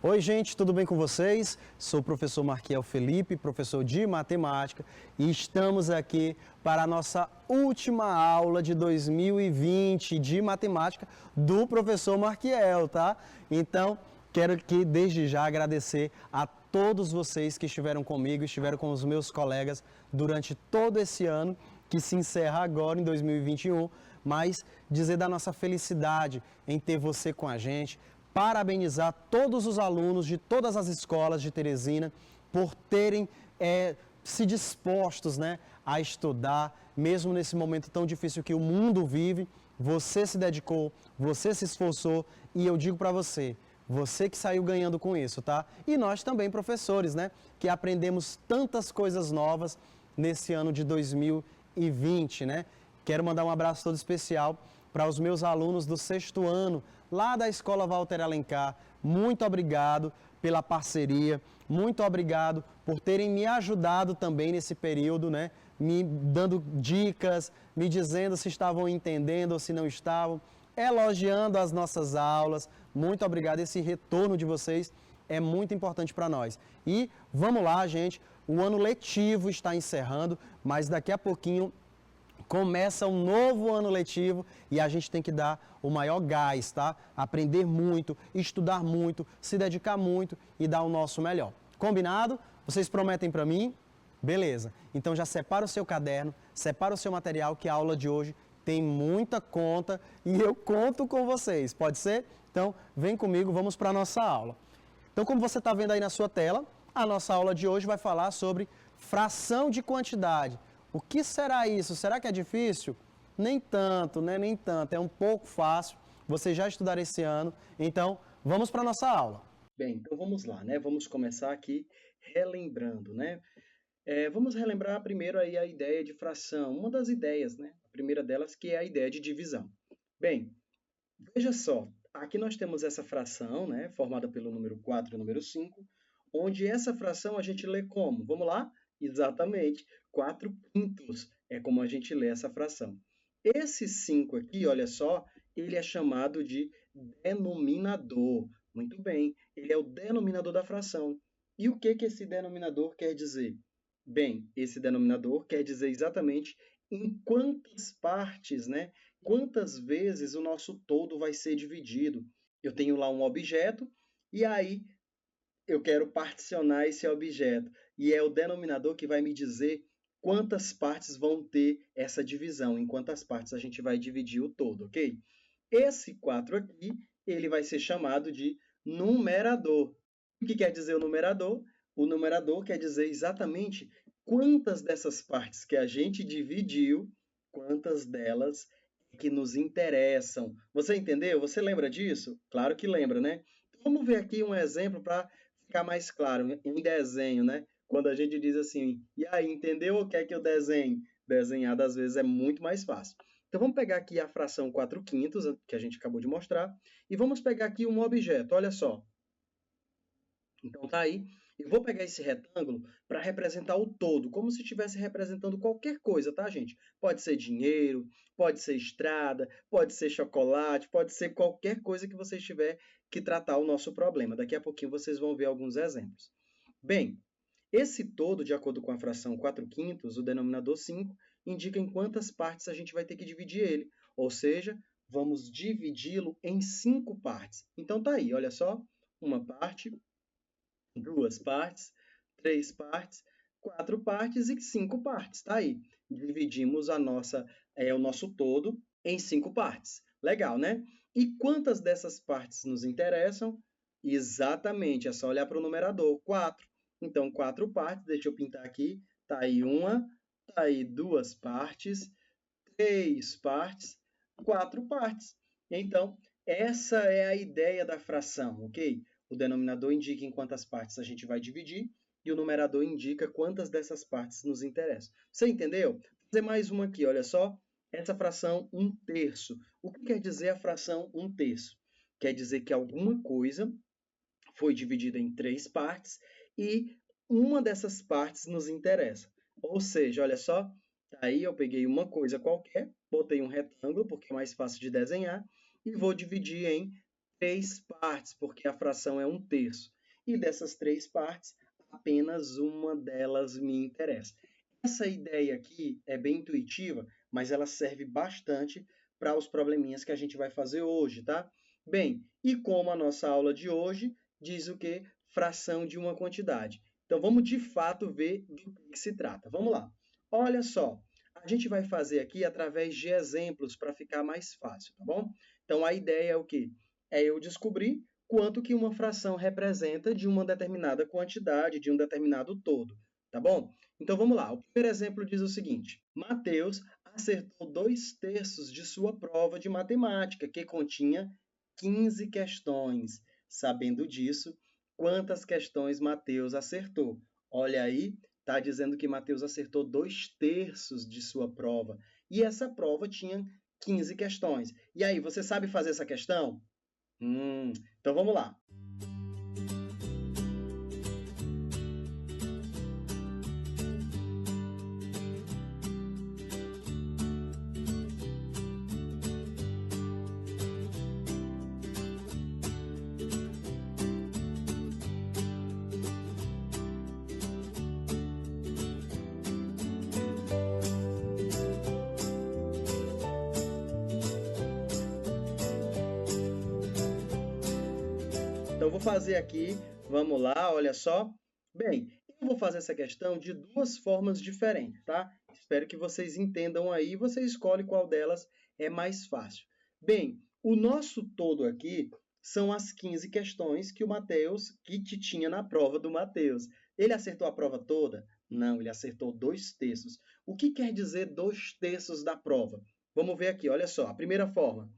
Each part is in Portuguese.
Oi, gente, tudo bem com vocês? Sou o professor Marquiel Felipe, professor de matemática, e estamos aqui para a nossa última aula de 2020 de matemática do professor Marquiel, tá? Então, quero aqui desde já agradecer a todos vocês que estiveram comigo, estiveram com os meus colegas durante todo esse ano, que se encerra agora em 2021, mas dizer da nossa felicidade em ter você com a gente, parabenizar todos os alunos de todas as escolas de Teresina por terem se dispostos, né, a estudar, mesmo nesse momento tão difícil que o mundo vive. Você se dedicou, você se esforçou e eu digo para você, você que saiu ganhando com isso, tá? E nós também, professores, né, que aprendemos tantas coisas novas nesse ano de 2020, né? Quero mandar um abraço todo especial para os meus alunos do 6º ano, lá da Escola Walter Alencar. Muito obrigado pela parceria, muito obrigado por terem me ajudado também nesse período, né? Me dando dicas, me dizendo se estavam entendendo ou se não estavam, elogiando as nossas aulas. Muito obrigado, esse retorno de vocês é muito importante para nós. E vamos lá, gente, o ano letivo está encerrando, mas daqui a pouquinho começa um novo ano letivo e a gente tem que dar o maior gás, tá? Aprender muito, estudar muito, se dedicar muito e dar o nosso melhor. Combinado? Vocês prometem para mim? Beleza. Então já separa o seu caderno, separa o seu material que a aula de hoje tem muita conta e eu conto com vocês. Pode ser? Então vem comigo, vamos para a nossa aula. Então, como você está vendo aí na sua tela, a nossa aula de hoje vai falar sobre fração de quantidade. O que será isso? Será que é difícil? Nem tanto, né? Nem tanto. É um pouco fácil. Você já estudaram esse ano. Então, vamos para a nossa aula. Bem, então vamos lá, né? Vamos começar aqui relembrando, né? Vamos relembrar primeiro aí a ideia de fração. Uma das ideias, né? A primeira delas que é a ideia de divisão. Bem, veja só. Aqui nós temos essa fração, né? Formada pelo número 4 e o número 5. Onde essa fração a gente lê como? Vamos lá? Exatamente, 4 quintos é como a gente lê essa fração. Esse 5 aqui, olha só, ele é chamado de denominador. Muito bem, ele é o denominador da fração. E o que esse denominador quer dizer? Bem, esse denominador quer dizer exatamente em quantas partes, né? Quantas vezes o nosso todo vai ser dividido. Eu tenho lá um objeto e aí eu quero particionar esse objeto. E é o denominador que vai me dizer quantas partes vão ter essa divisão, em quantas partes a gente vai dividir o todo, ok? Esse 4 aqui, ele vai ser chamado de numerador. O que quer dizer o numerador? O numerador quer dizer exatamente quantas dessas partes que a gente dividiu, quantas delas que nos interessam. Você entendeu? Você lembra disso? Claro que lembra, né? Vamos ver aqui um exemplo para ficar mais claro, em desenho, né? Quando a gente diz assim, e aí, entendeu o que é que eu desenho? Desenhar, às vezes, é muito mais fácil. Então, vamos pegar aqui a fração 4 quintos, que a gente acabou de mostrar, e vamos pegar aqui um objeto, olha só. Então, tá aí. Eu vou pegar esse retângulo para representar o todo, como se estivesse representando qualquer coisa, tá, gente? Pode ser dinheiro, pode ser estrada, pode ser chocolate, pode ser qualquer coisa que você tiver que tratar o nosso problema. Daqui a pouquinho vocês vão ver alguns exemplos. Bem, esse todo, de acordo com a fração 4 quintos, o denominador 5, indica em quantas partes a gente vai ter que dividir ele. Ou seja, vamos dividi-lo em 5 partes. Então, tá aí, olha só, uma parte, 2 partes, 3 partes, 4 partes e 5 partes. Tá aí. Dividimos o nosso todo em 5 partes. Legal, né? E quantas dessas partes nos interessam? Exatamente, é só olhar para o numerador, 4. Então, 4 partes, deixa eu pintar aqui. Tá aí uma, tá aí 2 partes, 3 partes, 4 partes. Então, essa é a ideia da fração, ok? O denominador indica em quantas partes a gente vai dividir e o numerador indica quantas dessas partes nos interessam. Você entendeu? Vou fazer mais uma aqui, olha só. Essa fração 1/3. O que quer dizer a fração 1/3? Quer dizer que alguma coisa foi dividida em 3 partes e uma dessas partes nos interessa. Ou seja, olha só, aí eu peguei uma coisa qualquer, botei um retângulo, porque é mais fácil de desenhar, e vou dividir em 3 partes, porque a fração é 1/3. E dessas 3 partes, apenas uma delas me interessa. Essa ideia aqui é bem intuitiva, mas ela serve bastante para os probleminhas que a gente vai fazer hoje, tá? Bem, e como a nossa aula de hoje diz o quê? Fração de uma quantidade. Então, vamos de fato ver do que se trata. Vamos lá. Olha só, a gente vai fazer aqui através de exemplos para ficar mais fácil, tá bom? Então, a ideia é o quê? É eu descobrir quanto que uma fração representa de uma determinada quantidade, de um determinado todo, tá bom? Então, vamos lá. O primeiro exemplo diz o seguinte: Mateus acertou 2/3 de sua prova de matemática, que continha 15 questões. Sabendo disso, quantas questões Mateus acertou? Olha aí, está dizendo que Mateus acertou 2/3 de sua prova. E essa prova tinha 15 questões. E aí, você sabe fazer essa questão? Então vamos lá. Então, eu vou fazer aqui, vamos lá, olha só. Bem, eu vou fazer essa questão de duas formas diferentes, tá? Espero que vocês entendam aí, você escolhe qual delas é mais fácil. Bem, o nosso todo aqui são as 15 questões que o Mateus, que tinha na prova do Mateus. Ele acertou a prova toda? Não, ele acertou 2/3. O que quer dizer 2/3 da prova? Vamos ver aqui, olha só, a primeira forma.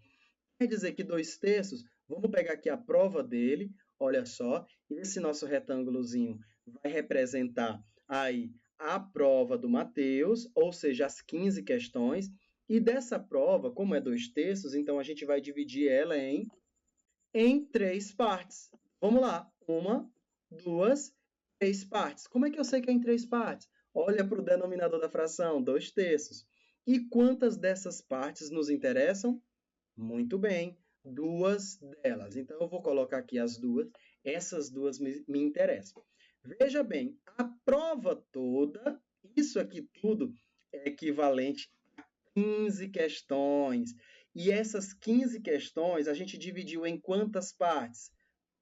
Quer dizer que 2/3, vamos pegar aqui a prova dele, olha só, esse nosso retângulozinho vai representar aí a prova do Mateus, ou seja, as 15 questões, e dessa prova, como é 2/3, então a gente vai dividir ela em 3 partes. Vamos lá, 1, 2, 3 partes. Como é que eu sei que é em 3 partes? Olha para o denominador da fração, 2/3. E quantas dessas partes nos interessam? Muito bem, 2 delas. Então, eu vou colocar aqui as duas. Essas duas me interessam. Veja bem, a prova toda, isso aqui tudo é equivalente a 15 questões. E essas 15 questões a gente dividiu em quantas partes?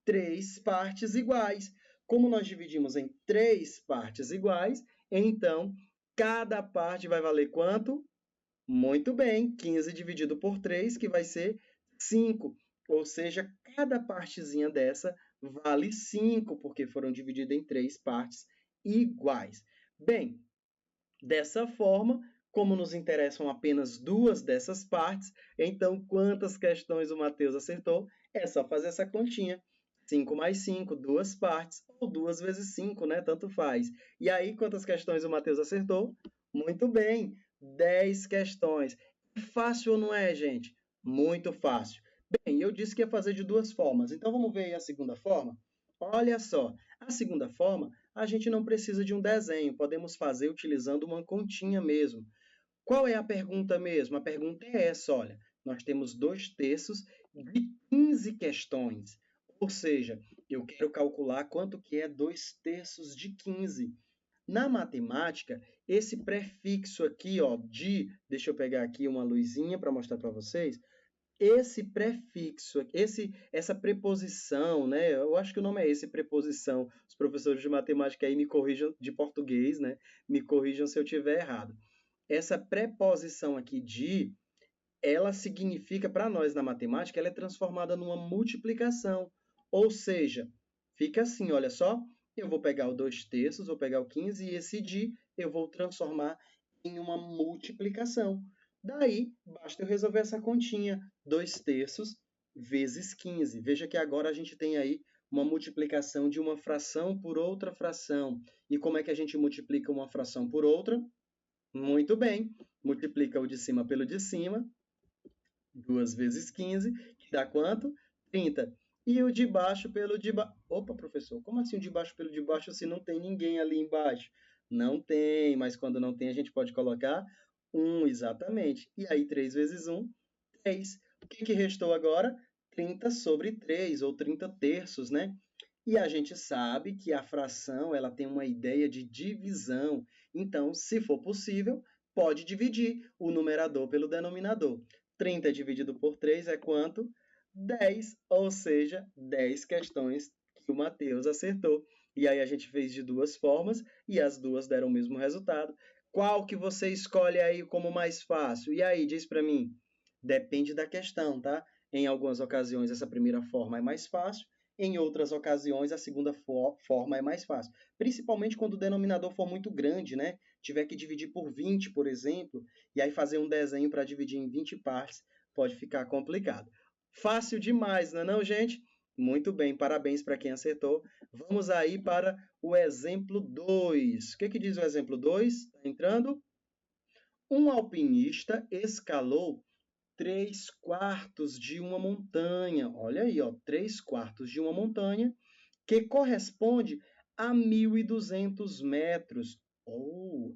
3 partes iguais. Como nós dividimos em 3 partes iguais, então cada parte vai valer quanto? Muito bem, 15 dividido por 3, que vai ser 5. Ou seja, cada partezinha dessa vale 5, porque foram divididas em 3 partes iguais. Bem, dessa forma, como nos interessam apenas 2 dessas partes, então quantas questões o Mateus acertou? É só fazer essa continha. 5 mais 5, 2 partes, ou 2 vezes 5, né? Tanto faz. E aí, quantas questões o Mateus acertou? Muito bem, 10 questões. É fácil ou não é, gente? Muito fácil. Bem, eu disse que ia fazer de duas formas, então vamos ver aí a segunda forma? Olha só, a segunda forma, a gente não precisa de um desenho, podemos fazer utilizando uma continha mesmo. Qual é a pergunta mesmo? A pergunta é essa, olha, nós temos 2/3 de 15 questões, ou seja, eu quero calcular quanto que é 2/3 de 15. Na matemática, esse prefixo aqui, ó, de, deixa eu pegar aqui uma luzinha para mostrar para vocês, esse prefixo, essa preposição, né? Eu acho que o nome é esse, preposição. Os professores de matemática aí me corrijam, de português, né? Me corrijam se eu estiver errado. Essa preposição aqui de, ela significa, para nós na matemática, ela é transformada numa multiplicação. Ou seja, fica assim, olha só, eu vou pegar o 2/3, vou pegar o 15, e esse de eu vou transformar em uma multiplicação. Daí, basta eu resolver essa continha, 2/3 vezes 15. Veja que agora a gente tem aí uma multiplicação de uma fração por outra fração. E como é que a gente multiplica uma fração por outra? Muito bem, multiplica o de cima pelo de cima, 2 vezes 15, que dá quanto? 30. E o de baixo pelo de baixo. Opa, professor, como assim o de baixo pelo de baixo se não tem ninguém ali embaixo? Não tem, mas quando não tem a gente pode colocar 1, exatamente. E aí 3 vezes 1, 3. O que restou agora? 30 sobre 3, ou 30 terços, né? E a gente sabe que a fração ela tem uma ideia de divisão. Então, se for possível, pode dividir o numerador pelo denominador. 30 dividido por 3 é quanto? 10, ou seja, 10 questões que o Matheus acertou. E aí a gente fez de duas formas e as duas deram o mesmo resultado. Qual que você escolhe aí como mais fácil? E aí, diz para mim. Depende da questão, tá? Em algumas ocasiões, essa primeira forma é mais fácil, em outras ocasiões, a segunda forma é mais fácil. Principalmente quando o denominador for muito grande, né? Tiver que dividir por 20, por exemplo, e aí fazer um desenho para dividir em 20 partes, pode ficar complicado. Fácil demais, não é não, gente? Muito bem, parabéns para quem acertou. Vamos aí para o exemplo 2. O que diz o exemplo 2? Está entrando? Um alpinista escalou 3/4 de uma montanha. Olha aí, ó, 3/4 de uma montanha, que corresponde a 1.200 metros.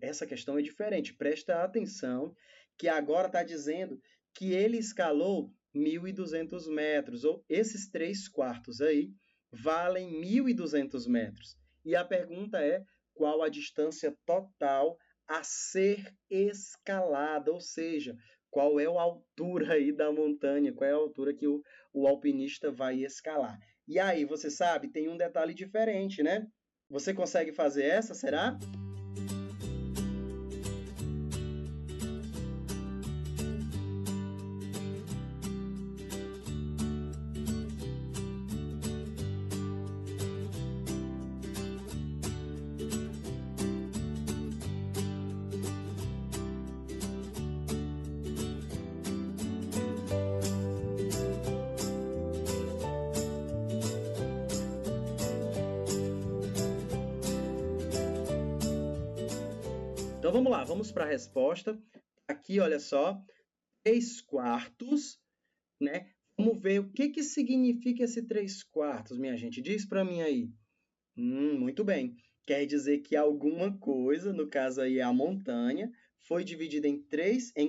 Essa questão é diferente. Presta atenção, que agora está dizendo que ele escalou 1.200 metros, ou esses 3/4 aí valem 1.200 metros. E a pergunta é, qual a distância total a ser escalada, ou seja, qual é a altura aí da montanha, qual é a altura que o alpinista vai escalar. E aí, você sabe, tem um detalhe diferente, né? Você consegue fazer essa, será? Então vamos lá, vamos para a resposta. Aqui, olha só, 3/4, né? Vamos ver o que significa esse 3/4, minha gente. Diz para mim aí. Muito bem. Quer dizer que alguma coisa, no caso aí a montanha, foi dividida em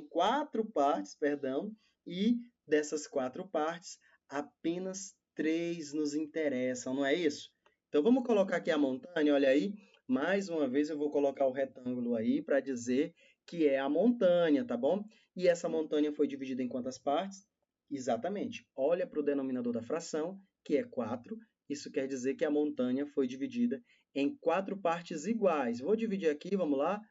4 partes, perdão, e dessas 4 partes, apenas 3 nos interessam, não é isso? Então vamos colocar aqui a montanha, olha aí. Mais uma vez eu vou colocar o retângulo aí para dizer que é a montanha, tá bom? E essa montanha foi dividida em quantas partes? Exatamente. Olha para o denominador da fração, que é 4. Isso quer dizer que a montanha foi dividida em 4 partes iguais. Vou dividir aqui, vamos lá.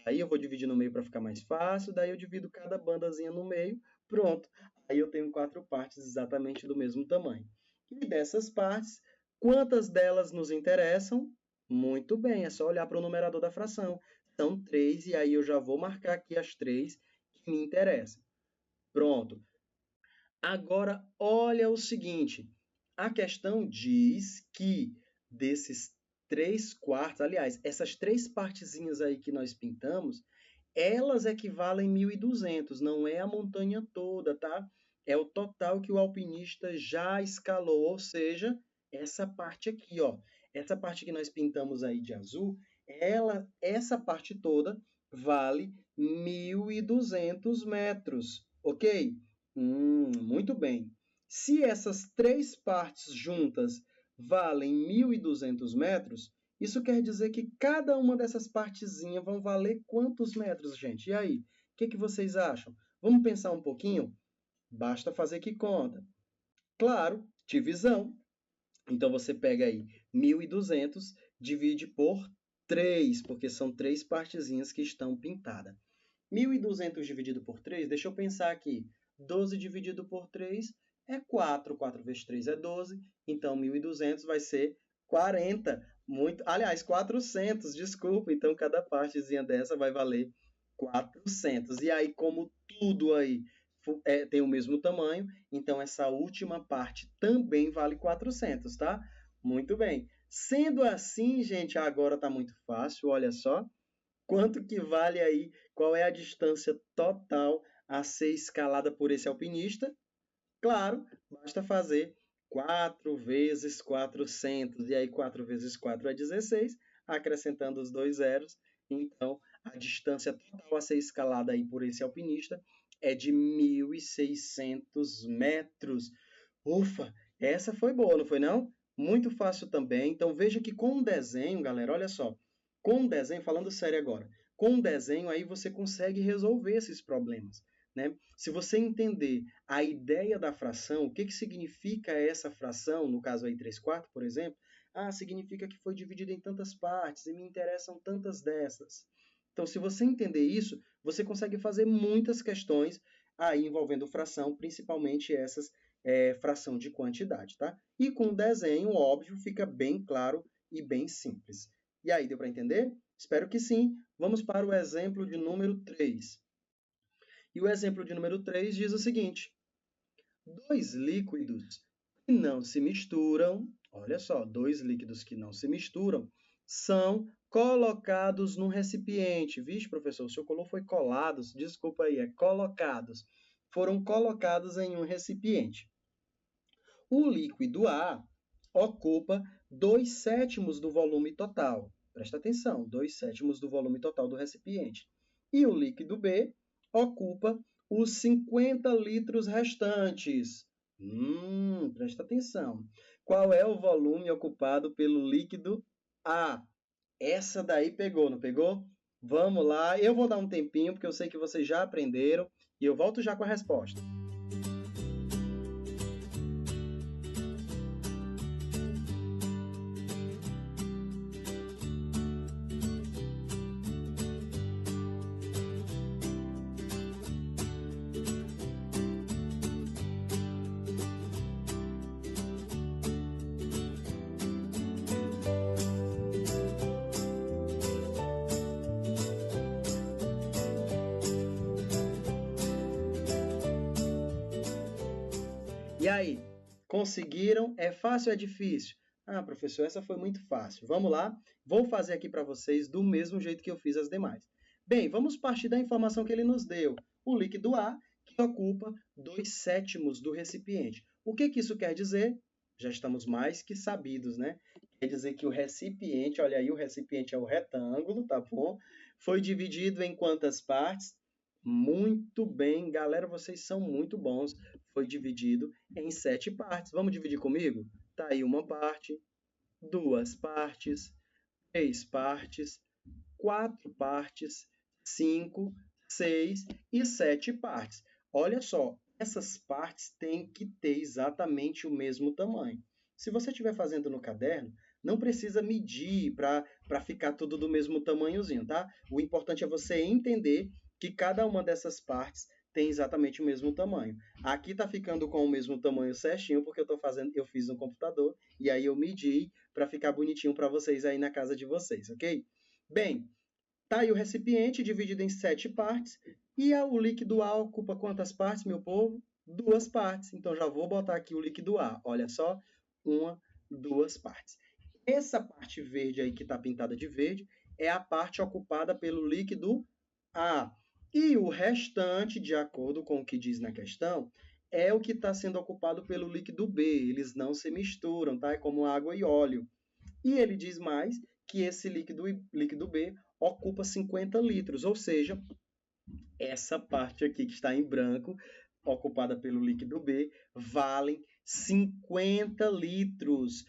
Aí eu vou dividir no meio para ficar mais fácil. Daí eu divido cada bandazinha no meio. Pronto. Aí eu tenho 4 partes exatamente do mesmo tamanho. E dessas partes, quantas delas nos interessam? Muito bem, é só olhar para o numerador da fração. São 3, e aí eu já vou marcar aqui as 3 que me interessam. Pronto. Agora, olha o seguinte. A questão diz que desses 3/4, aliás, essas 3 partezinhas aí que nós pintamos, elas equivalem 1.200, não é a montanha toda, tá? É o total que o alpinista já escalou, ou seja, essa parte aqui, ó. Essa parte que nós pintamos aí de azul, essa parte toda vale 1.200 metros, ok? Muito bem. Se essas 3 partes juntas valem 1.200 metros, isso quer dizer que cada uma dessas partezinhas vão valer quantos metros, gente? E aí? O que vocês acham? Vamos pensar um pouquinho? Basta fazer que conta. Claro, divisão. Então, você pega aí 1.200, divide por 3, porque são 3 partezinhas que estão pintadas. 1.200 dividido por 3, deixa eu pensar aqui. 12 dividido por 3 é 4. 4 vezes 3 é 12. Então, 1.200 vai ser 40. Aliás, 400, desculpa. Então, cada partezinha dessa vai valer 400. E aí, como tudo aí tem o mesmo tamanho, então essa última parte também vale 400, tá? Muito bem. Sendo assim, gente, agora está muito fácil, olha só. Quanto que vale aí? Qual é a distância total a ser escalada por esse alpinista? Claro, basta fazer 4 vezes 400. E aí, 4 vezes 4 é 16, acrescentando os 2 zeros. Então, a distância total a ser escalada aí por esse alpinista é de 1.600 metros. Ufa, essa foi boa, não foi não? Muito fácil também. Então veja que com um desenho, galera, olha só. Com um desenho, falando sério agora, com um desenho aí você consegue resolver esses problemas, né? Se você entender a ideia da fração, o que que significa essa fração, no caso aí 3/4, por exemplo, significa que foi dividida em tantas partes e me interessam tantas dessas. Então, se você entender isso, você consegue fazer muitas questões aí envolvendo fração, principalmente essas fração de quantidade, tá? E com desenho, óbvio, fica bem claro e bem simples. E aí, deu para entender? Espero que sim. Vamos para o exemplo de número 3. E o exemplo de número 3 diz o seguinte: dois líquidos que não se misturam, olha só, dois líquidos que não se misturam, são colocados num recipiente. Vixe, professor, o senhor colou foi colados, desculpa aí, é colocados. Foram colocados em um recipiente. O líquido A ocupa 2/7 do volume total. Presta atenção, 2/7 do volume total do recipiente. E o líquido B ocupa os 50 litros restantes. Presta atenção. Qual é o volume ocupado pelo líquido A? Essa daí pegou, não pegou? Vamos lá, eu vou dar um tempinho, porque eu sei que vocês já aprenderam, e eu volto já com a resposta. E aí, conseguiram? É fácil ou é difícil? Professor, essa foi muito fácil. Vamos lá, vou fazer aqui para vocês do mesmo jeito que eu fiz as demais. Bem, vamos partir da informação que ele nos deu. O líquido A, que ocupa 2/7 do recipiente. O que que isso quer dizer? Já estamos mais que sabidos, né? Quer dizer que o recipiente, olha aí, o recipiente é o retângulo, tá bom? Foi dividido em quantas partes? Muito bem, galera, vocês são muito bons. Foi dividido em 7 partes. Vamos dividir comigo? Tá aí uma parte, 2 partes, 3 partes, 4 partes, 5, 6 e 7 partes. Olha só, essas partes têm que ter exatamente o mesmo tamanho. Se você estiver fazendo no caderno, não precisa medir para ficar tudo do mesmo tamanhozinho, tá? O importante é você entender que cada uma dessas partes tem exatamente o mesmo tamanho. Aqui está ficando com o mesmo tamanho certinho, porque eu fiz no computador e aí eu medi para ficar bonitinho para vocês aí na casa de vocês, ok? Bem, tá aí o recipiente dividido em 7 partes e o líquido A ocupa quantas partes, meu povo? 2 partes. Então já vou botar aqui o líquido A. Olha só, 1, 2 partes. Essa parte verde aí que está pintada de verde é a parte ocupada pelo líquido A. E o restante, de acordo com o que diz na questão, é o que está sendo ocupado pelo líquido B. Eles não se misturam, tá? É como água e óleo. E ele diz mais que esse líquido B ocupa 50 litros, ou seja, essa parte aqui que está em branco, ocupada pelo líquido B, valem 50 litros.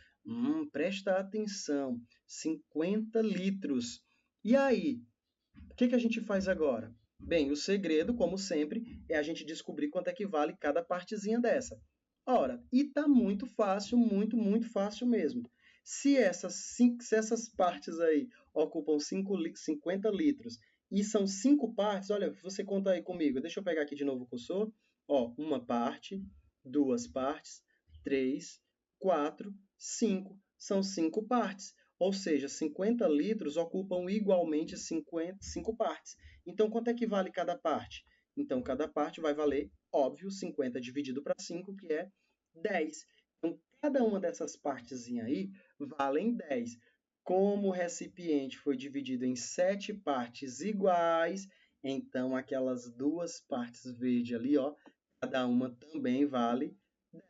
Presta atenção, 50 litros. E aí, o que a gente faz agora? Bem, o segredo, como sempre, é a gente descobrir quanto é que vale cada partezinha dessa. Ora, e tá muito fácil, muito fácil mesmo. Se essas partes aí ocupam 50 litros e são 5 partes, olha, você conta aí comigo. Deixa eu pegar aqui de novo o cursor. Ó, uma parte, 2 partes, 3, 4, 5. São 5 partes. Ou seja, 50 litros ocupam igualmente 5 partes. Então, quanto é que vale cada parte? Então, cada parte vai valer, óbvio, 50 dividido para 5, que é 10. Então, cada uma dessas partezinhas aí valem 10. Como o recipiente foi dividido em 7 partes iguais, então aquelas 2 partes verdes ali, ó, cada uma também vale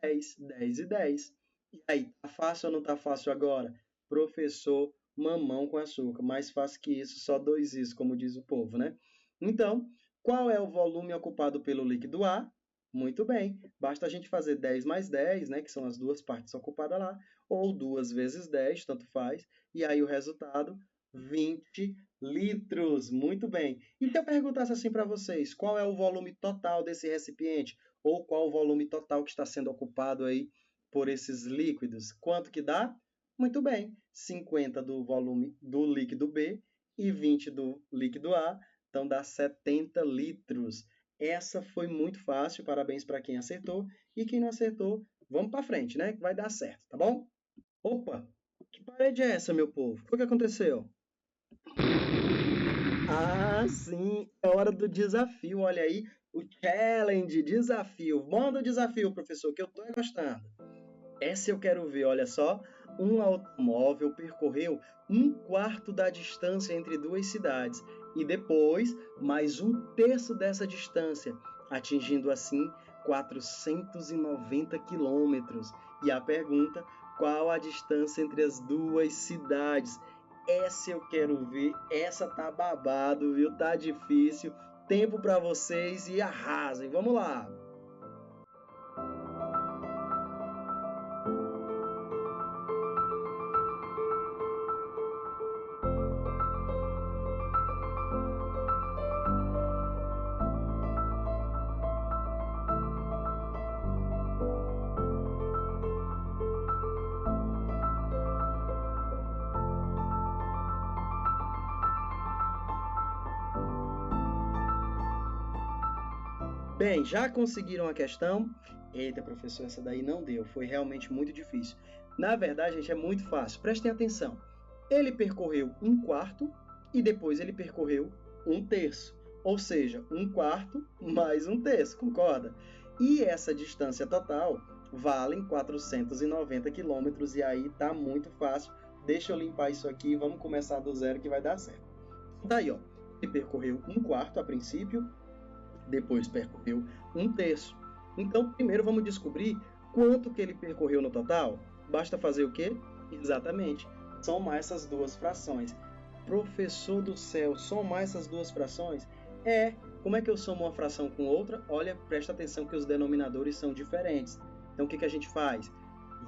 10, 10 e 10. E aí, tá fácil ou não tá fácil agora? Professor, mamão com açúcar. Mais fácil que isso, só 2 isso, como diz o povo, né? Então, qual é o volume ocupado pelo líquido A? Muito bem, basta a gente fazer 10 mais 10, né, que são as duas partes ocupadas lá, ou 2 vezes 10, tanto faz, e aí o resultado, 20 litros. Muito bem. E se eu perguntasse assim para vocês, qual é o volume total desse recipiente? Ou qual o volume total que está sendo ocupado aí por esses líquidos? Quanto que dá? Muito bem, 50 do volume do líquido B e 20 do líquido A, então dá 70 litros. Essa foi muito fácil, parabéns para quem acertou. E quem não acertou, vamos para frente, né? Que vai dar certo, tá bom? Opa, que parede é essa, meu povo? O que aconteceu? Ah, sim, é hora do desafio. Olha aí, o challenge, desafio. Manda o desafio, professor, que eu tô gostando. Essa eu quero ver, olha só. Um automóvel percorreu um quarto da distância entre duas cidades e depois mais um terço dessa distância, atingindo assim 490 quilômetros. E a pergunta, qual a distância entre as duas cidades? Essa eu quero ver, essa tá babado, viu? Tá difícil. Tempo para vocês e arrasem. Vamos lá! Bem, já conseguiram a questão? Eita, professor, essa daí não deu, foi realmente muito difícil. Na verdade, gente, é muito fácil, prestem atenção. Ele percorreu um quarto e depois ele percorreu um terço, ou seja, um quarto mais um terço, concorda? E essa distância total vale 490 quilômetros, e aí tá muito fácil. Deixa eu limpar isso aqui e vamos começar do zero que vai dar certo. Tá aí, ó. Ele percorreu um quarto a princípio, depois percorreu um terço. Então, primeiro vamos descobrir quanto que ele percorreu no total. Basta fazer o quê? Exatamente, somar essas duas frações. Professor do céu, somar essas duas frações? Como é que eu somo uma fração com outra? Olha, presta atenção que os denominadores são diferentes. Então, o que a gente faz?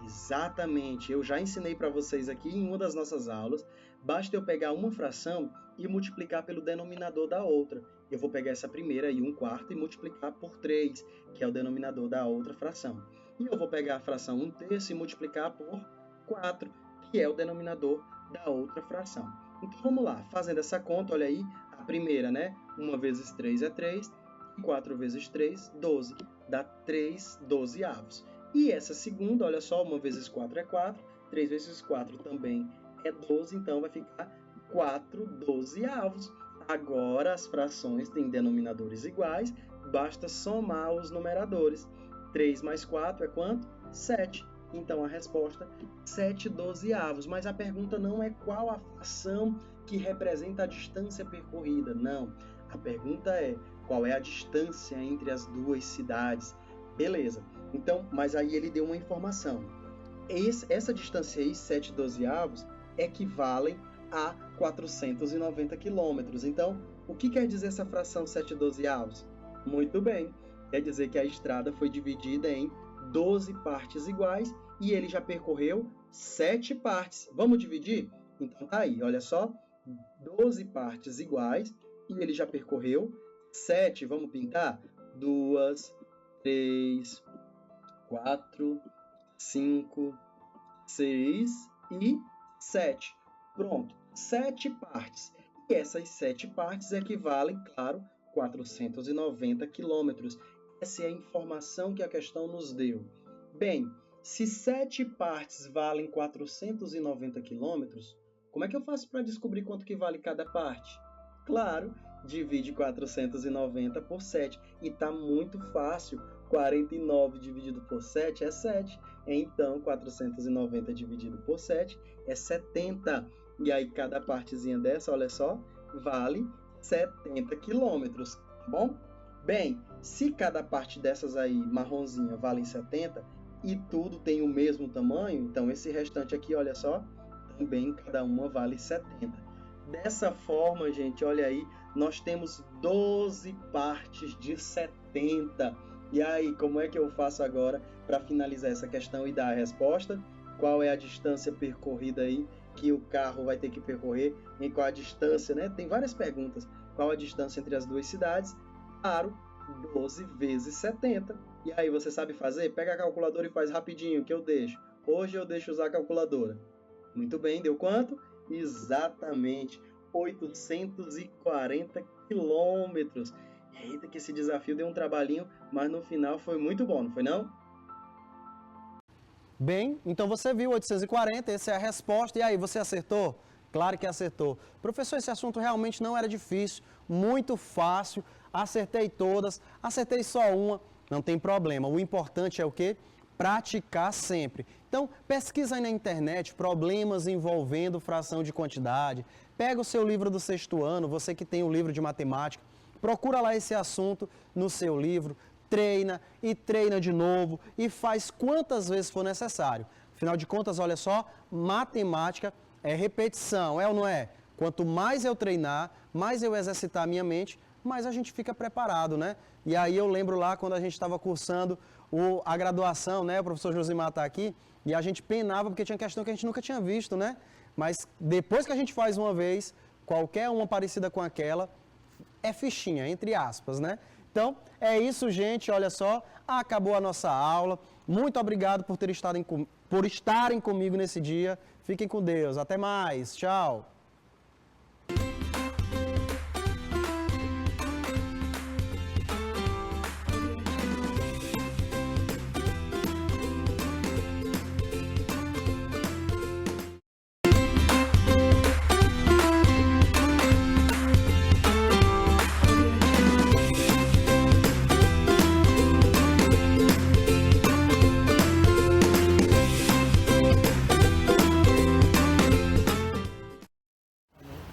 Exatamente, eu já ensinei para vocês aqui em uma das nossas aulas, basta eu pegar uma fração e multiplicar pelo denominador da outra. Eu vou pegar essa primeira aí, um quarto, e multiplicar por 3, que é o denominador da outra fração. E eu vou pegar a fração 1/3 e multiplicar por 4, que é o denominador da outra fração. Então vamos lá, fazendo essa conta, olha aí, a primeira, né? 1 vezes 3 é 3, e 4 vezes 3, 12, dá 3 dozeavos. E essa segunda, olha só, 1 vezes 4 é 4, 3 vezes 4 também é 12, então vai ficar 4 dozeavos. Agora as frações têm denominadores iguais, basta somar os numeradores. 3 mais 4 é quanto? 7. Então a resposta, 7 dozeavos. Mas a pergunta não é qual a fração que representa a distância percorrida, não. A pergunta é qual é a distância entre as duas cidades. Beleza. Então, mas aí ele deu uma informação. Essa distância aí, 7 dozeavos, equivalem a 490 quilômetros. Então, o que quer dizer essa fração 7 dozeavos? Muito bem, quer dizer que a estrada foi dividida em 12 partes iguais e ele já percorreu 7 partes. Vamos dividir? Então tá aí, olha só, 12 partes iguais e ele já percorreu 7. Vamos pintar? 2, 3, 4, 5, 6 e 7. Pronto, 7 partes. E essas 7 partes equivalem, claro, 490 quilômetros. Essa é a informação que a questão nos deu. Bem, se 7 partes valem 490 quilômetros, como é que eu faço para descobrir quanto que vale cada parte? Claro, divide 490 por 7. E está muito fácil. 49 dividido por 7 é 7. Então, 490 dividido por 7 é 70. E aí, cada partezinha dessa, olha só, vale 70 quilômetros, tá bom? Bem, se cada parte dessas aí, marronzinha, vale 70 e tudo tem o mesmo tamanho, então esse restante aqui, olha só, também cada uma vale 70. Dessa forma, gente, olha aí, nós temos 12 partes de 70. E aí, como é que eu faço agora para finalizar essa questão e dar a resposta? Qual é a distância percorrida aí que o carro vai ter que percorrer? Em qual a distância, né? Tem várias perguntas. Qual a distância entre as duas cidades? Claro, 12 vezes 70. E aí, você sabe fazer? Pega a calculadora e faz rapidinho, que eu deixo. Hoje eu deixo usar a calculadora. Muito bem, deu quanto? Exatamente, 840 quilômetros. Eita, que esse desafio deu um trabalhinho, mas no final foi muito bom, não foi não? Bem, então você viu 840, essa é a resposta. E aí, você acertou? Claro que acertou. Professor, esse assunto realmente não era difícil, muito fácil. Acertei todas, acertei só uma, não tem problema. O importante é o quê? Praticar sempre. Então, pesquisa aí na internet problemas envolvendo fração de quantidade. Pega o seu livro do sexto ano, você que tem o livro de matemática, procura lá esse assunto no seu livro, treina e treina de novo e faz quantas vezes for necessário. Afinal de contas, olha só, matemática é repetição, é ou não é? Quanto mais eu treinar, mais eu exercitar a minha mente, mais a gente fica preparado, né? E aí eu lembro lá quando a gente estava cursando a graduação, né? O professor Josimar está aqui, e a gente penava porque tinha questão que a gente nunca tinha visto, né? Mas depois que a gente faz uma vez, qualquer uma parecida com aquela, é fichinha, entre aspas, né? Então, é isso, gente. Olha só, acabou a nossa aula. Muito obrigado por estarem comigo nesse dia. Fiquem com Deus. Até mais. Tchau.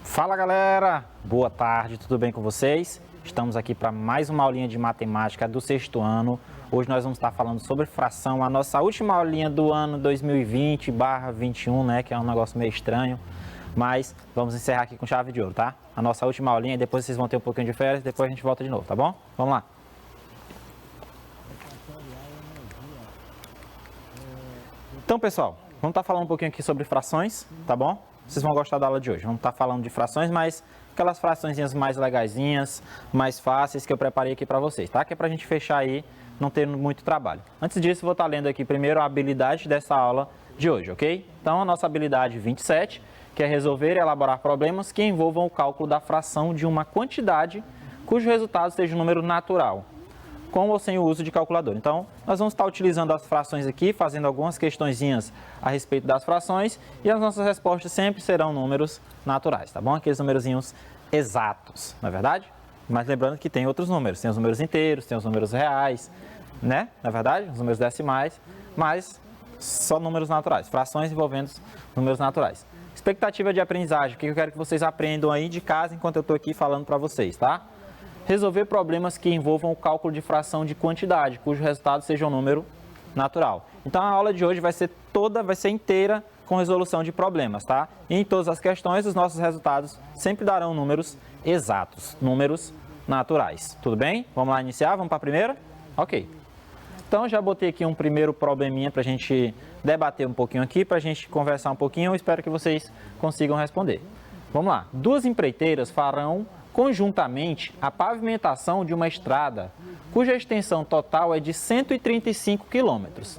Fala galera, boa tarde, tudo bem com vocês? Estamos aqui para mais uma aulinha de matemática do sexto ano. Hoje nós vamos estar falando sobre fração, a nossa última aulinha do ano 2020/21, né? Que é um negócio meio estranho, mas vamos encerrar aqui com chave de ouro, tá? A nossa última aulinha, depois vocês vão ter um pouquinho de férias, depois a gente volta de novo, tá bom? Vamos lá. Então pessoal, vamos estar falando um pouquinho aqui sobre frações, tá bom? Vocês vão gostar da aula de hoje. Vamos estar falando de frações, mas aquelas fraçõezinhas mais legaisinhas, mais fáceis que eu preparei aqui para vocês, tá? Que é para a gente fechar aí, não ter muito trabalho. Antes disso, vou estar lendo aqui primeiro a habilidade dessa aula de hoje, ok? Então, a nossa habilidade 27, que é resolver e elaborar problemas que envolvam o cálculo da fração de uma quantidade cujo resultado seja um número natural, com ou sem o uso de calculadora. Então, nós vamos estar utilizando as frações aqui, fazendo algumas questõezinhas a respeito das frações, e as nossas respostas sempre serão números naturais, tá bom? Aqueles númerozinhos exatos, não é verdade? Mas lembrando que tem outros números, tem os números inteiros, tem os números reais, né? Na verdade, os números decimais, mas só números naturais, frações envolvendo números naturais. Expectativa de aprendizagem, o que eu quero que vocês aprendam aí de casa enquanto eu estou aqui falando para vocês, tá? Resolver problemas que envolvam o cálculo de fração de quantidade, cujo resultado seja um número natural. Então a aula de hoje vai ser inteira com resolução de problemas, tá? E em todas as questões, os nossos resultados sempre darão números exatos, números naturais. Tudo bem? Vamos lá iniciar? Vamos para a primeira? Ok. Então já botei aqui um primeiro probleminha para a gente debater um pouquinho aqui, para a gente conversar um pouquinho. Eu espero que vocês consigam responder. Vamos lá. Duas empreiteiras farão conjuntamente a pavimentação de uma estrada cuja extensão total é de 135 quilômetros.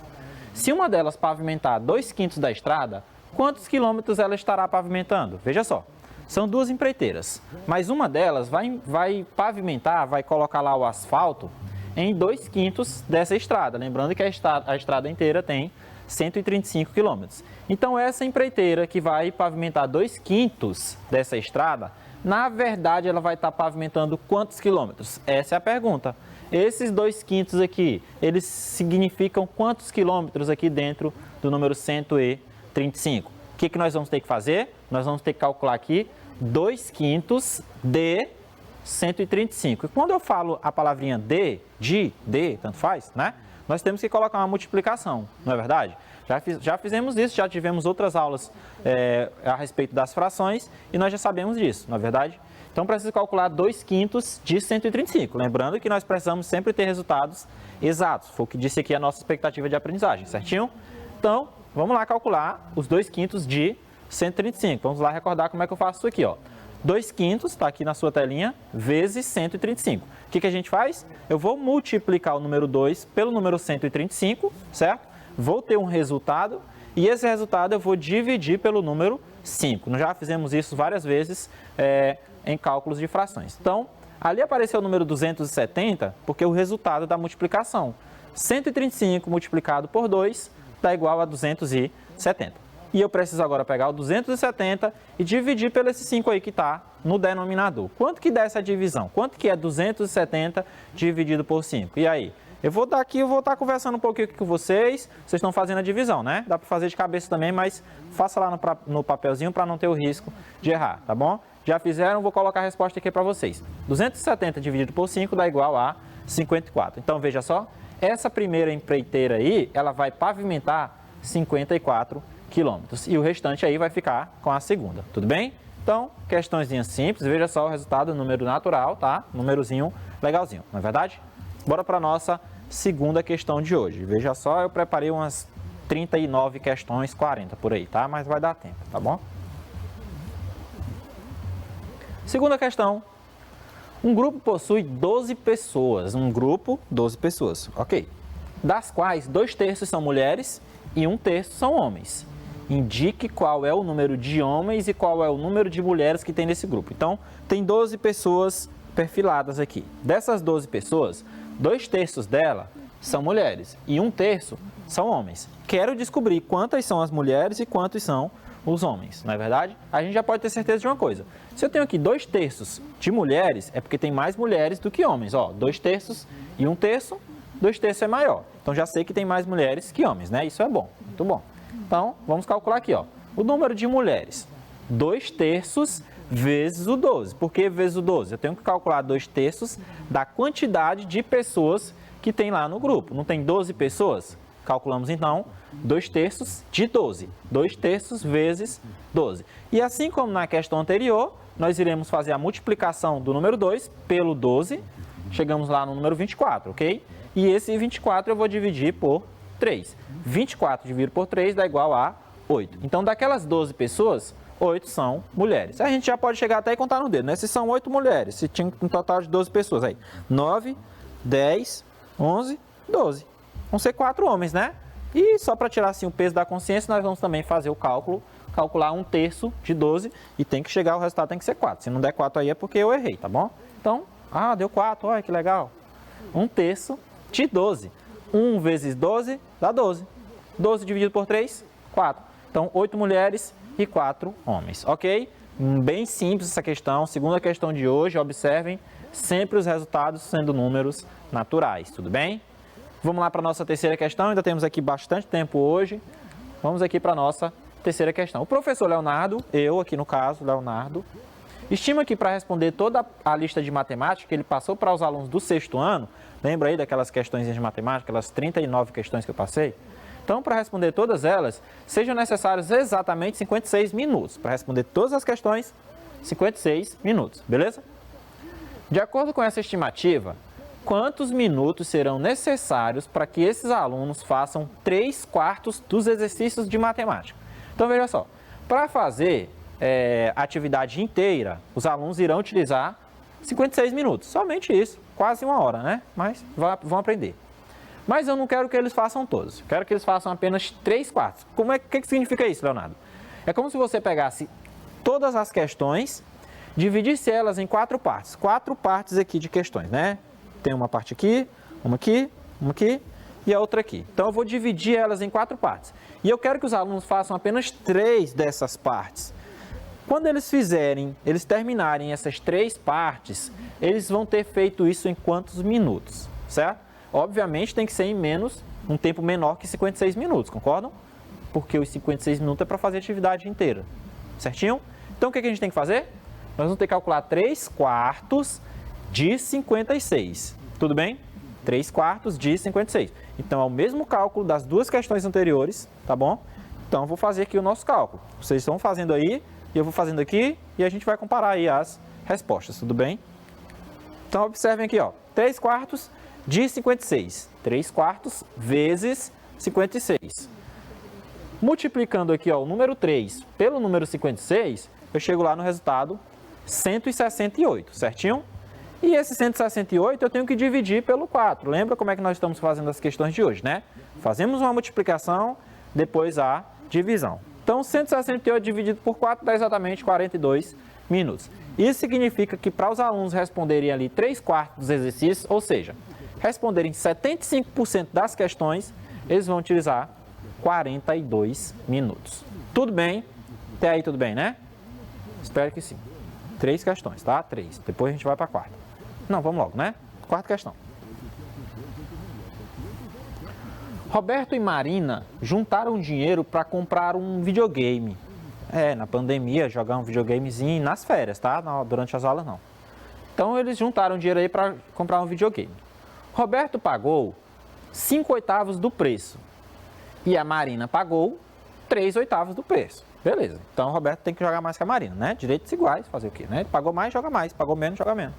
Se uma delas pavimentar 2/5 da estrada, quantos quilômetros ela estará pavimentando? Veja só, são duas empreiteiras, mas uma delas vai pavimentar, vai colocar lá o asfalto em 2/5 dessa estrada. Lembrando que a estrada inteira tem 135 quilômetros. Então essa empreiteira que vai pavimentar 2/5 dessa estrada, na verdade, ela vai estar pavimentando quantos quilômetros? Essa é a pergunta. Esses 2/5 aqui, eles significam quantos quilômetros aqui dentro do número 135? O que nós vamos ter que fazer? Nós vamos ter que calcular aqui 2/5 de 135. E quando eu falo a palavrinha de, tanto faz, né? Nós temos que colocar uma multiplicação, não é verdade? Já fizemos isso, já tivemos outras aulas a respeito das frações e nós já sabemos disso, não é verdade? Então, preciso calcular 2/5 de 135. Lembrando que nós precisamos sempre ter resultados exatos. Foi o que disse aqui a nossa expectativa de aprendizagem, certinho? Então, vamos lá calcular os 2/5 de 135. Vamos lá recordar como é que eu faço isso aqui, ó. 2/5, está aqui na sua telinha, vezes 135. O que a gente faz? Eu vou multiplicar o número 2 pelo número 135, certo? Vou ter um resultado e esse resultado eu vou dividir pelo número 5. Nós já fizemos isso várias vezes em cálculos de frações. Então, ali apareceu o número 270 porque o resultado da multiplicação. 135 multiplicado por 2 dá igual a 270. E eu preciso agora pegar o 270 e dividir pelo esse 5 aí que está no denominador. Quanto que dá essa divisão? Quanto que é 270 dividido por 5? E aí? Eu vou estar conversando um pouquinho aqui com vocês. Vocês estão fazendo a divisão, né? Dá para fazer de cabeça também, mas faça lá no papelzinho para não ter o risco de errar, tá bom? Já fizeram? Vou colocar a resposta aqui para vocês. 270 dividido por 5 dá igual a 54. Então, veja só. Essa primeira empreiteira aí, ela vai pavimentar 54 quilômetros. E o restante aí vai ficar com a segunda, tudo bem? Então, questõezinha simples, veja só o resultado, número natural, tá? Númerozinho legalzinho, não é verdade? Bora para a nossa segunda questão de hoje. Veja só, eu preparei umas 39 questões, 40 por aí, tá? Mas vai dar tempo, tá bom? Segunda questão. Um grupo possui 12 pessoas. Um grupo, 12 pessoas, ok. Das quais 2/3 são mulheres e 1/3 são homens. Indique qual é o número de homens e qual é o número de mulheres que tem nesse grupo. Então, tem 12 pessoas perfiladas aqui. Dessas 12 pessoas, 2/3 dela são mulheres e 1/3 são homens. Quero descobrir quantas são as mulheres e quantos são os homens, não é verdade? A gente já pode ter certeza de uma coisa. Se eu tenho aqui 2/3 de mulheres, é porque tem mais mulheres do que homens. Ó, 2/3 e 1/3, 2/3 é maior. Então, já sei que tem mais mulheres que homens, né? Isso é bom, muito bom. Então, vamos calcular aqui, ó. O número de mulheres, 2/3 vezes o 12. Por que vezes o 12? Eu tenho que calcular 2/3 da quantidade de pessoas que tem lá no grupo. Não tem 12 pessoas? Calculamos, então, 2/3 de 12. 2/3 vezes 12. E assim como na questão anterior, nós iremos fazer a multiplicação do número 2 pelo 12. Chegamos lá no número 24, ok? E esse 24 eu vou dividir por 3. 24 dividido por 3 dá igual a 8. Então, daquelas 12 pessoas, 8 são mulheres. A gente já pode chegar até e contar no dedo, né? Se são 8 mulheres, se tinha um total de 12 pessoas aí. 9, 10, 11, 12. Vão ser 4 homens, né? E só para tirar assim o peso da consciência, nós vamos também fazer o cálculo, calcular 1/3 de 12 e tem que chegar, o resultado tem que ser 4. Se não der 4 aí é porque eu errei, tá bom? Então, deu 4, olha que legal. 1/3 de 12. 1 vezes 12 dá 12. 12 dividido por 3, 4. Então, 8 mulheres e 4 homens, ok? Bem simples essa questão. Segunda questão de hoje, observem sempre os resultados sendo números naturais, tudo bem? Vamos lá para a nossa terceira questão, ainda temos aqui bastante tempo hoje. Vamos aqui para a nossa terceira questão. O professor Leonardo, eu aqui no caso, Leonardo, estima que para responder toda a lista de matemática que ele passou para os alunos do 6º ano, lembra aí daquelas questões de matemática, aquelas 39 questões que eu passei? Então, para responder todas elas, sejam necessários exatamente 56 minutos. Para responder todas as questões, 56 minutos, beleza? De acordo com essa estimativa, quantos minutos serão necessários para que esses alunos façam 3/4 dos exercícios de matemática? Então, veja só, para fazer a atividade inteira, os alunos irão utilizar 56 minutos, somente isso, quase 1 hora, né? Mas vão aprender. Mas eu não quero que eles façam todos, eu quero que eles façam apenas 3/4. O que significa isso, Leonardo? É como se você pegasse todas as questões, dividisse elas em 4 partes. 4 partes aqui de questões, né? Tem uma parte aqui, uma aqui e a outra aqui. Então, eu vou dividir elas em 4 partes. E eu quero que os alunos façam apenas 3 dessas partes. Quando eles terminarem essas 3 partes, eles vão ter feito isso em quantos minutos, certo? Obviamente, tem que ser um tempo menor que 56 minutos, concordam? Porque os 56 minutos é para fazer a atividade inteira, certinho? Então, o que a gente tem que fazer? Nós vamos ter que calcular 3/4 de 56, tudo bem? 3/4 de 56. Então, é o mesmo cálculo das 2 questões anteriores, tá bom? Então, eu vou fazer aqui o nosso cálculo. Vocês estão fazendo aí, e eu vou fazendo aqui, e a gente vai comparar aí as respostas, tudo bem? Então, observem aqui, ó, 3/4 de 56. 3/4 vezes 56. Multiplicando aqui, ó, o número 3 pelo número 56, eu chego lá no resultado 168, certinho? E esse 168 eu tenho que dividir pelo 4. Lembra como é que nós estamos fazendo as questões de hoje, né? Fazemos uma multiplicação, depois a divisão. Então, 168 dividido por 4 dá exatamente 42 minutos. Isso significa que para os alunos responderem ali 3/4 dos exercícios, ou seja, responderem 75% das questões, eles vão utilizar 42 minutos. Tudo bem? Até aí tudo bem, né? Espero que sim. 3 questões, tá? 3. Depois a gente vai para a quarta. Não, vamos logo, né? Quarta questão. Roberto e Marina juntaram dinheiro para comprar um videogame. Na pandemia, jogar um videogamezinho nas férias, tá? Não, durante as aulas não. Então eles juntaram dinheiro aí para comprar um videogame. Roberto pagou 5/8 do preço e a Marina pagou 3/8 do preço. Beleza. Então o Roberto tem que jogar mais que a Marina, né? Direitos iguais, fazer o quê, né? Ele pagou mais, joga mais. Pagou menos, joga menos.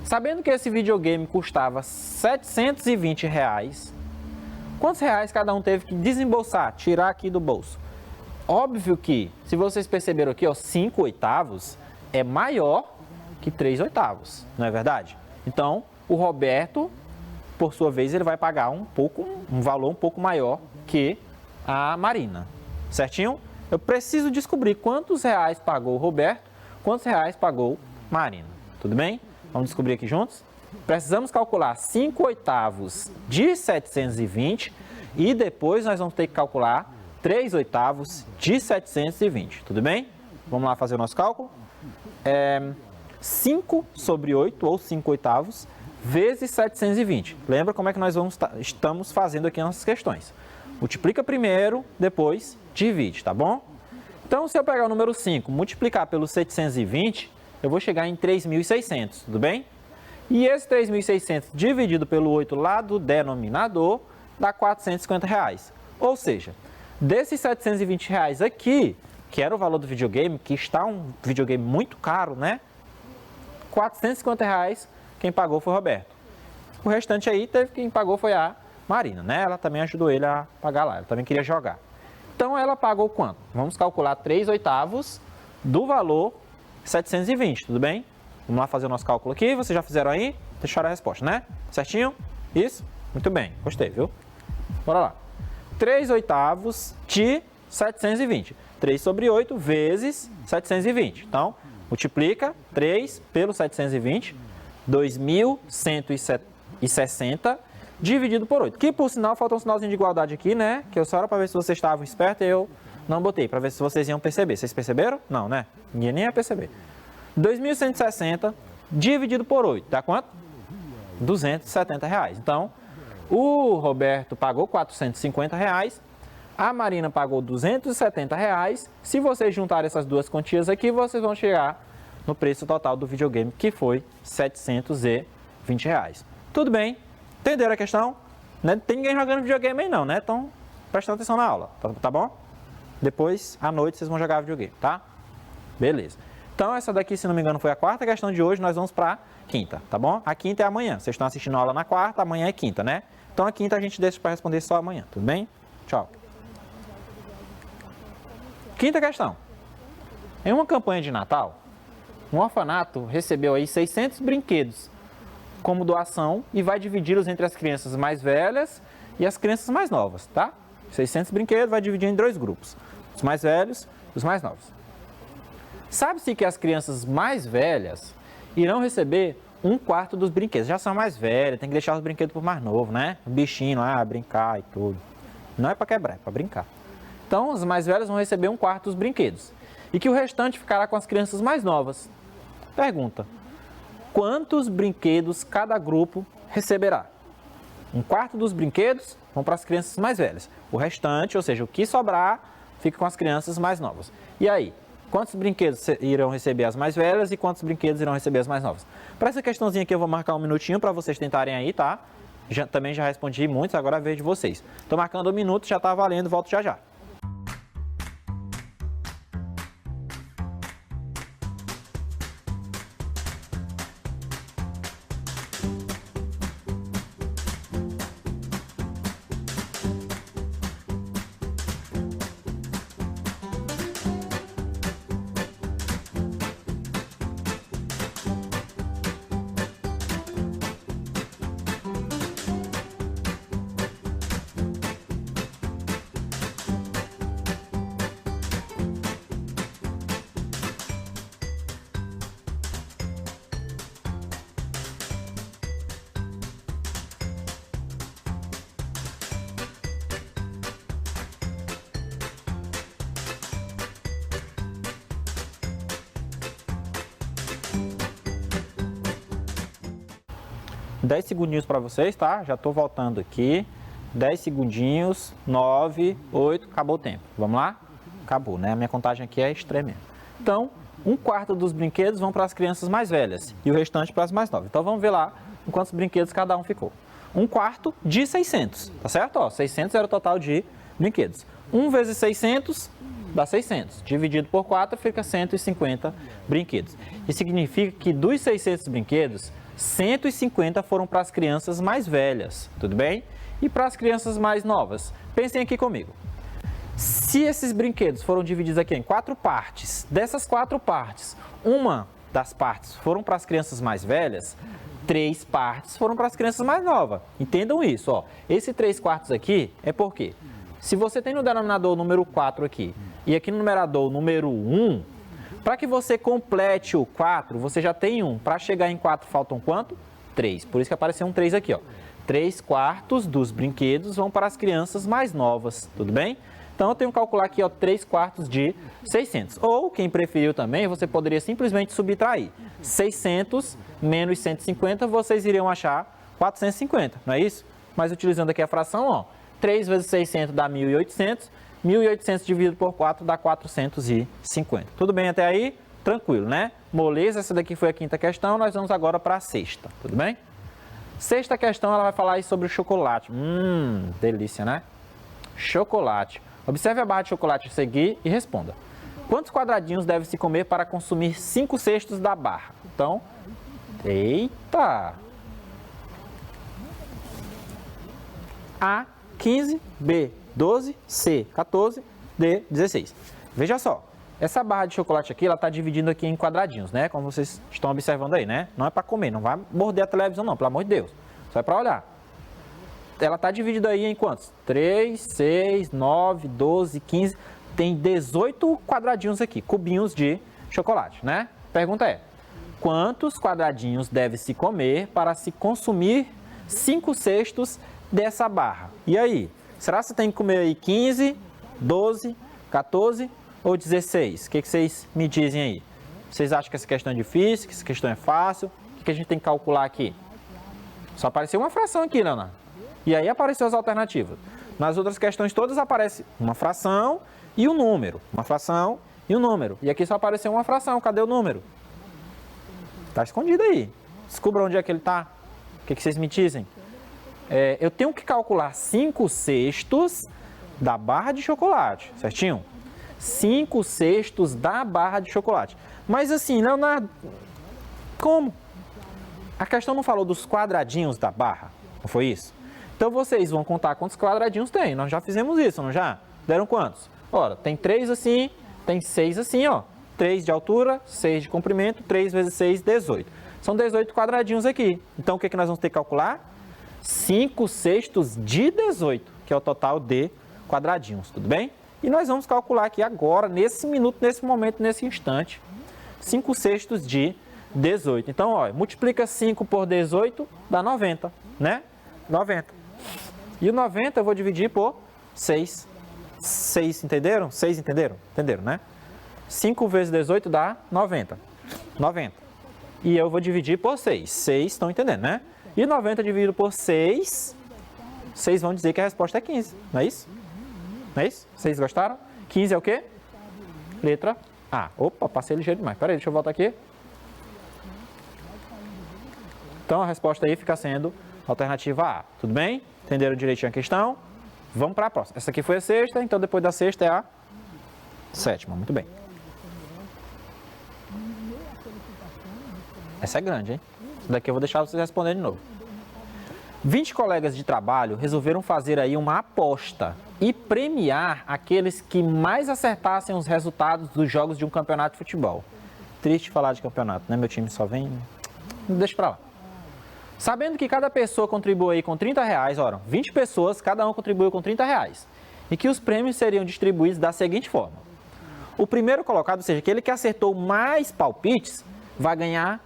Sabendo que esse videogame custava R$ 720, quantos reais cada um teve que desembolsar, tirar aqui do bolso? Óbvio que, se vocês perceberam aqui, ó, 5/8 é maior que 3/8, não é verdade? Então, o Roberto, por sua vez, ele vai pagar um valor um pouco maior que a Marina, certinho? Eu preciso descobrir quantos reais pagou o Roberto, quantos reais pagou Marina, tudo bem? Vamos descobrir aqui juntos? Precisamos calcular 5/8 de 720 e depois nós vamos ter que calcular 3/8 de 720, tudo bem? Vamos lá fazer o nosso cálculo? 5 sobre 8, ou 5/8, vezes 720. Lembra como é que nós estamos fazendo aqui nossas questões. Multiplica primeiro, depois divide, tá bom? Então, se eu pegar o número 5, multiplicar pelo 720, eu vou chegar em 3.600, tudo bem? E esse 3.600 dividido pelo 8 lá do denominador dá R$ 450. Ou seja, desses R$ 720 aqui, que era o valor do videogame, que está um videogame muito caro, né? R$ 450, quem pagou foi o Roberto. O restante aí, quem pagou foi a Marina, né? Ela também ajudou ele a pagar lá, ela também queria jogar. Então, ela pagou quanto? Vamos calcular 3/8 do valor 720, tudo bem? Vamos lá fazer o nosso cálculo aqui, vocês já fizeram aí? Deixaram a resposta, né? Certinho? Isso? Muito bem, gostei, viu? Bora lá. 3/8 de 720. 3 sobre 8 vezes 720. Então, multiplica 3 pelo 720, 2.160, dividido por 8. Que, por sinal, falta um sinalzinho de igualdade aqui, né? Que eu só era para ver se vocês estavam espertos e eu não botei, para ver se vocês iam perceber. Vocês perceberam? Não, né? Ninguém nem ia perceber. 2.160 dividido por 8, dá quanto? R$ 270. Então, o Roberto pagou R$ 450, a Marina pagou R$ 270. Se vocês juntarem essas duas quantias aqui, vocês vão chegar no preço total do videogame, que foi R$ 720. Tudo bem? Entenderam a questão? Não tem ninguém jogando videogame aí não, né? Então, prestando atenção na aula, tá bom? Depois, à noite, vocês vão jogar videogame, tá? Beleza. Então, essa daqui, se não me engano, foi a quarta questão de hoje. Nós vamos para a quinta, tá bom? A quinta é amanhã. Vocês estão assistindo a aula na quarta, amanhã é quinta, né? Então, a quinta a gente deixa para responder só amanhã, tudo bem? Tchau. Quinta questão. Em uma campanha de Natal, um orfanato recebeu aí 600 brinquedos como doação e vai dividi-los entre as crianças mais velhas e as crianças mais novas, tá? 600 brinquedos vai dividir em 2 grupos, os mais velhos e os mais novos. Sabe-se que as crianças mais velhas irão receber 1/4 dos brinquedos. Já são mais velhas, tem que deixar os brinquedos por mais novo, né? O bichinho lá, brincar e tudo. Não é para quebrar, é para brincar. Então, os mais velhos vão receber 1/4 dos brinquedos. E que o restante ficará com as crianças mais novas. Pergunta: quantos brinquedos cada grupo receberá? 1/4 dos brinquedos vão para as crianças mais velhas. O restante, ou seja, o que sobrar, fica com as crianças mais novas. E aí? Quantos brinquedos irão receber as mais velhas e quantos brinquedos irão receber as mais novas? Para essa questãozinha aqui eu vou marcar 1 minutinho para vocês tentarem aí, tá? Também já respondi muitos, agora é a vez de vocês. Estou marcando 1 minuto, já está valendo, volto já já. 10 segundinhos para vocês, tá? Já estou voltando aqui. 10 segundinhos, 9, 8, acabou o tempo. Vamos lá? Acabou, né? A minha contagem aqui é extrema. Então, 1/4 dos brinquedos vão para as crianças mais velhas e o restante para as mais novas. Então, vamos ver lá quantos brinquedos cada um ficou. 1/4 de 600, tá certo? Ó, 600 era o total de brinquedos. 1 vezes 600 dá 600. Dividido por 4 fica 150 brinquedos. Isso significa que dos 600 brinquedos, 150 foram para as crianças mais velhas, tudo bem? E para as crianças mais novas, pensem aqui comigo. Se esses brinquedos foram divididos aqui em 4 partes, dessas 4 partes, uma das partes foram para as crianças mais velhas, 3 partes foram para as crianças mais novas. Entendam isso, ó. Esse 3/4 aqui é por quê? Se você tem no denominador o número 4 aqui e aqui no numerador o número 1, para que você complete o 4, você já tem 1. Para chegar em 4 faltam quanto? 3. Por isso que apareceu um 3 aqui, ó. 3/4 dos brinquedos vão para as crianças mais novas, tudo bem? Então, eu tenho que calcular aqui, ó, 3/4 de 600. Ou, quem preferiu também, você poderia simplesmente subtrair. 600 menos 150, vocês iriam achar 450, não é isso? Mas utilizando aqui a fração, ó, 3 vezes 600 dá 1.800. 1.800 dividido por 4 dá 450. Tudo bem até aí? Tranquilo, né? Moleza, essa daqui foi a 5ª questão, nós vamos agora para a 6ª, tudo bem? 6ª questão, ela vai falar aí sobre o chocolate. Delícia, né? Chocolate. Observe a barra de chocolate a seguir e responda. Quantos quadradinhos deve se comer para consumir 5/6 da barra? Então, eita! A, 15, B, 12, C, 14, D, 16. Veja só, essa barra de chocolate aqui, ela está dividindo aqui em quadradinhos, né? Como vocês estão observando aí, né? Não é para comer, não vai morder a televisão não, pelo amor de Deus. Só é para olhar. Ela está dividida aí em quantos? 3, 6, 9, 12, 15... Tem 18 quadradinhos aqui, cubinhos de chocolate, né? Pergunta é, quantos quadradinhos deve se comer para se consumir 5/6 dessa barra? E aí, será que você tem que comer aí 15, 12, 14 ou 16? O que vocês me dizem aí? Vocês acham que essa questão é difícil, que essa questão é fácil? O que a gente tem que calcular aqui? Só apareceu uma fração aqui, Leonardo. E aí apareceu as alternativas. Nas outras questões todas aparece uma fração e um número. Uma fração e um número. E aqui só apareceu uma fração. Cadê o número? Está escondido aí. Descubra onde é que ele está. O que vocês me dizem? Eu tenho que calcular 5/6 da barra de chocolate, certinho? 5/6 da barra de chocolate. Mas assim, Leonardo, como? A questão não falou dos quadradinhos da barra, não foi isso? Então vocês vão contar quantos quadradinhos tem. Nós já fizemos isso, não já? Deram quantos? Ora, tem 3 assim, tem 6 assim, ó. 3 de altura, 6 de comprimento, 3 vezes 6, 18. São 18 quadradinhos aqui. Então o que nós vamos ter que calcular? 5/6 de 18, que é o total de quadradinhos, tudo bem? E nós vamos calcular aqui agora, nesse minuto, nesse momento, nesse instante, 5/6 de 18. Então, ó, multiplica 5 por 18, dá 90, né? 90. E o 90 eu vou dividir por 6. 6, entenderam? 6 entenderam? Entenderam, né? 5 vezes 18 dá 90. 90. E eu vou dividir por 6. 6, estão entendendo, né? E 90 dividido por 6, vocês vão dizer que a resposta é 15, não é isso? Não é isso? Vocês gostaram? 15 é o quê? Letra A. Opa, passei ligeiro demais. Peraí, deixa eu voltar aqui. Então, a resposta aí fica sendo alternativa A. Tudo bem? Entenderam direitinho a questão? Vamos para a próxima. Essa aqui foi a 6ª, então depois da 6ª é a 7ª. Muito bem. Essa é grande, hein? Essa daqui eu vou deixar vocês responderem de novo. 20 colegas de trabalho resolveram fazer aí uma aposta e premiar aqueles que mais acertassem os resultados dos jogos de um campeonato de futebol. Triste falar de campeonato, né? Meu time só vem... Deixa pra lá. Sabendo que cada pessoa contribuiu aí com R$30, ora, 20 pessoas, cada um contribuiu com R$30. E que os prêmios seriam distribuídos da seguinte forma. O primeiro colocado, ou seja, aquele que acertou mais palpites, vai ganhar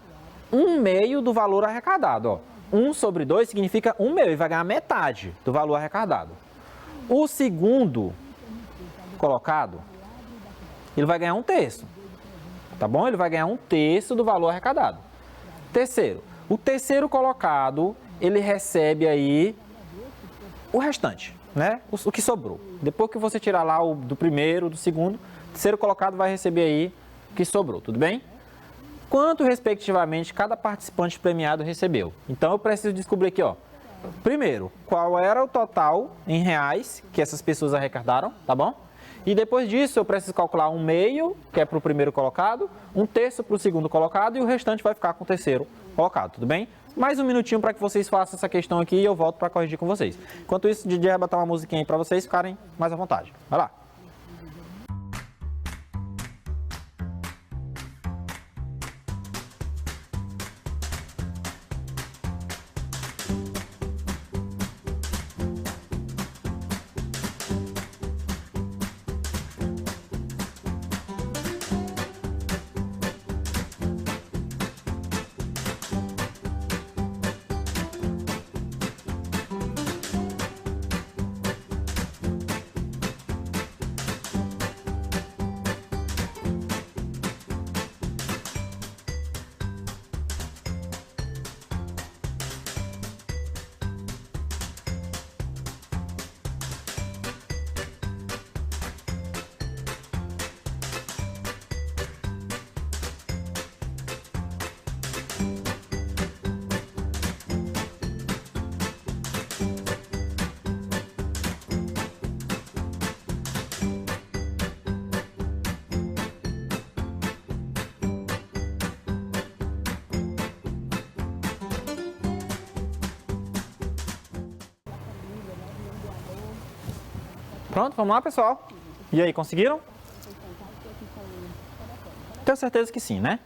1/2 do valor arrecadado, ó. 1 sobre 2 significa 1/2, e vai ganhar metade do valor arrecadado. O segundo colocado, ele vai ganhar 1/3, tá bom? Ele vai ganhar 1/3 do valor arrecadado. Terceiro, o terceiro colocado, ele recebe aí o restante, né? O que sobrou. Depois que você tirar lá o do primeiro, do segundo, terceiro colocado vai receber aí o que sobrou, tudo bem? Quanto, respectivamente, cada participante premiado recebeu? Então, eu preciso descobrir aqui, ó. Primeiro, qual era o total em reais que essas pessoas arrecadaram, tá bom? E depois disso, eu preciso calcular 1/2, que é para o primeiro colocado, 1/3 para o segundo colocado e o restante vai ficar com o terceiro colocado, tudo bem? Mais um minutinho para que vocês façam essa questão aqui e eu volto para corrigir com vocês. Enquanto isso, o DJ vai botar uma musiquinha aí para vocês ficarem mais à vontade. Vai lá. Pronto, vamos lá, pessoal. E aí, conseguiram? Tenho certeza que sim, né?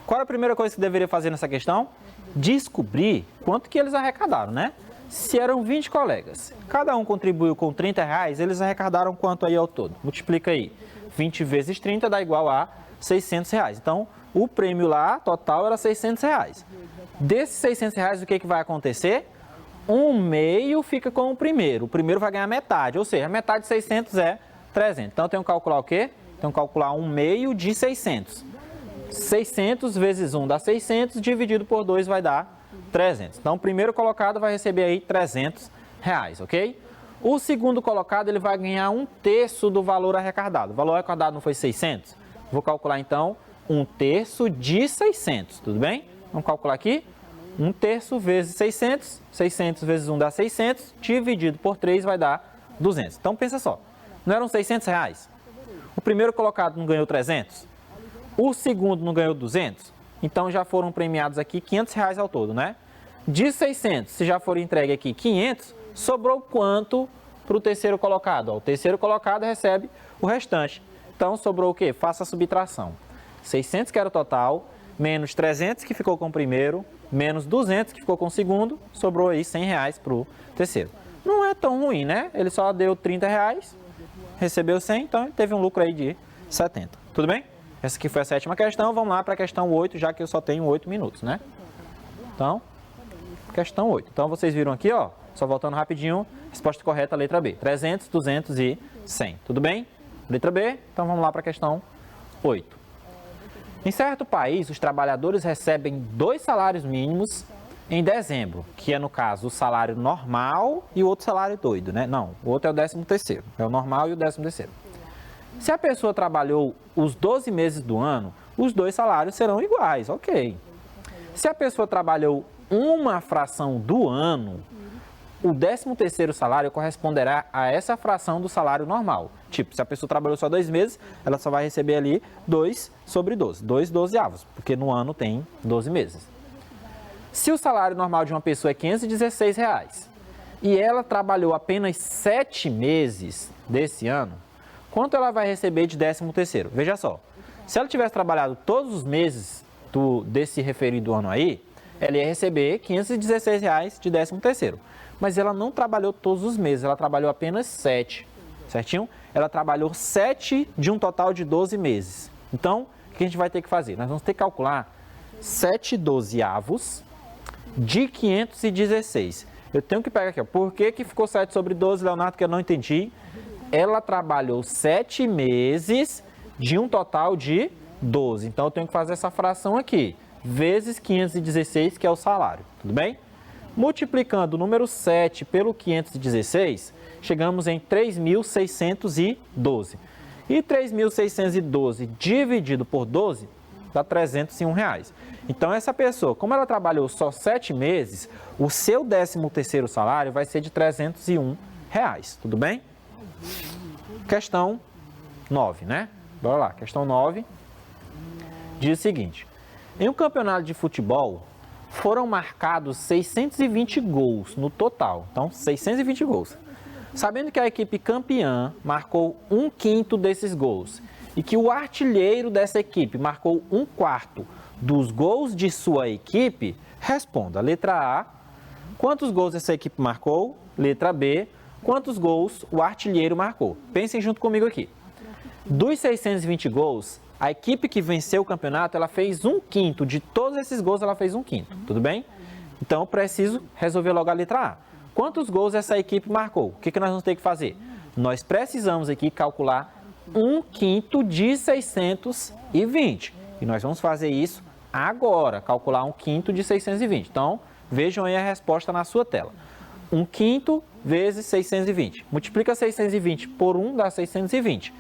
Qual é a primeira coisa que deveria fazer nessa questão? Descobrir quanto que eles arrecadaram, né? Se eram 20 colegas, cada um contribuiu com R$30, eles arrecadaram quanto aí ao todo? Multiplica aí. 20 vezes 30 dá igual a R$600. Então, o prêmio lá, total, era R$600. Desses R$600, o que vai acontecer? 1/2 fica com o primeiro vai ganhar metade, ou seja, a metade de 600 é 300. Então, eu tenho que calcular o quê? Tenho que calcular 1/2 de 600. 600 vezes 1 dá 600, dividido por 2 vai dar 300. Então, o primeiro colocado vai receber aí R$300, ok? O segundo colocado, ele vai ganhar 1/3 do valor arrecadado. O valor arrecadado não foi 600? Vou calcular, então, 1/3 de 600, tudo bem? Vamos calcular aqui. 1/3 vezes 600, 600 vezes 1 dá 600, dividido por 3 vai dar 200. Então, pensa só, não eram R$600? O primeiro colocado não ganhou 300? O segundo não ganhou 200? Então, já foram premiados aqui R$500 ao todo, né? De 600, se já for entregue aqui 500, sobrou quanto para o terceiro colocado? Ó, o terceiro colocado recebe o restante. Então, sobrou o quê? Faça a subtração. 600 que era o total, menos 300 que ficou com o primeiro, menos 200 que ficou com o segundo, sobrou aí R$100 para o terceiro. Não é tão ruim, né? Ele só deu R$30, recebeu 100, então ele teve um lucro aí de 70. Tudo bem? Essa aqui foi a 7ª questão, vamos lá para a questão 8, já que eu só tenho 8 minutos, né? Então, questão 8. Então, vocês viram aqui, ó, só voltando rapidinho, resposta correta, letra B. 300, 200 e 100. Tudo bem? Letra B, então vamos lá para a questão 8. Em certo país, os trabalhadores recebem 2 salários mínimos em dezembro, que é, no caso, o salário normal e o outro salário doido, né? Não, o outro é o 13º, é o normal e o 13º. Se a pessoa trabalhou os 12 meses do ano, os 2 salários serão iguais, ok. Se a pessoa trabalhou uma fração do ano, o 13º salário corresponderá a essa fração do salário normal. Tipo, se a pessoa trabalhou só 2 meses, ela só vai receber ali 2 sobre 12, 2 dozeavos, porque no ano tem 12 meses. Se o salário normal de uma pessoa é R$516 e ela trabalhou apenas 7 meses desse ano, quanto ela vai receber de 13º? Veja só, se ela tivesse trabalhado todos os meses desse referido ano aí, ela ia receber R$516 de 13º. Mas ela não trabalhou todos os meses, ela trabalhou apenas 7, certinho? Ela trabalhou 7 de um total de 12 meses. Então, o que a gente vai ter que fazer? Nós vamos ter que calcular 7 dozeavos de 516. Eu tenho que pegar aqui, ó, por que ficou 7 sobre 12, Leonardo, que eu não entendi? Ela trabalhou 7 meses de um total de 12. Então, eu tenho que fazer essa fração aqui, vezes 516, que é o salário, tudo bem? Multiplicando o número 7 pelo 516, chegamos em 3.612. E 3.612 dividido por 12 dá R$301. Então, essa pessoa, como ela trabalhou só 7 meses, o seu 13º salário vai ser de R$301, tudo bem? Questão 9, né? Bora lá, questão 9 diz o seguinte: em um campeonato de futebol, foram marcados 620 gols no total. Então, 620 gols. Sabendo que a equipe campeã marcou 1/5 desses gols e que o artilheiro dessa equipe marcou 1/4 dos gols de sua equipe, responda. Letra A, quantos gols essa equipe marcou? Letra B, quantos gols o artilheiro marcou? Pensem junto comigo aqui. Dos 620 gols, a equipe que venceu o campeonato, ela fez 1/5 de todos esses gols, ela fez 1/5, tudo bem? Então, eu preciso resolver logo a letra A. Quantos gols essa equipe marcou? O que nós vamos ter que fazer? Nós precisamos aqui calcular 1/5 de 620. E nós vamos fazer isso agora, calcular 1/5 de 620. Então, vejam aí a resposta na sua tela. 1/5 vezes 620. Multiplica 620 por 1 dá 620.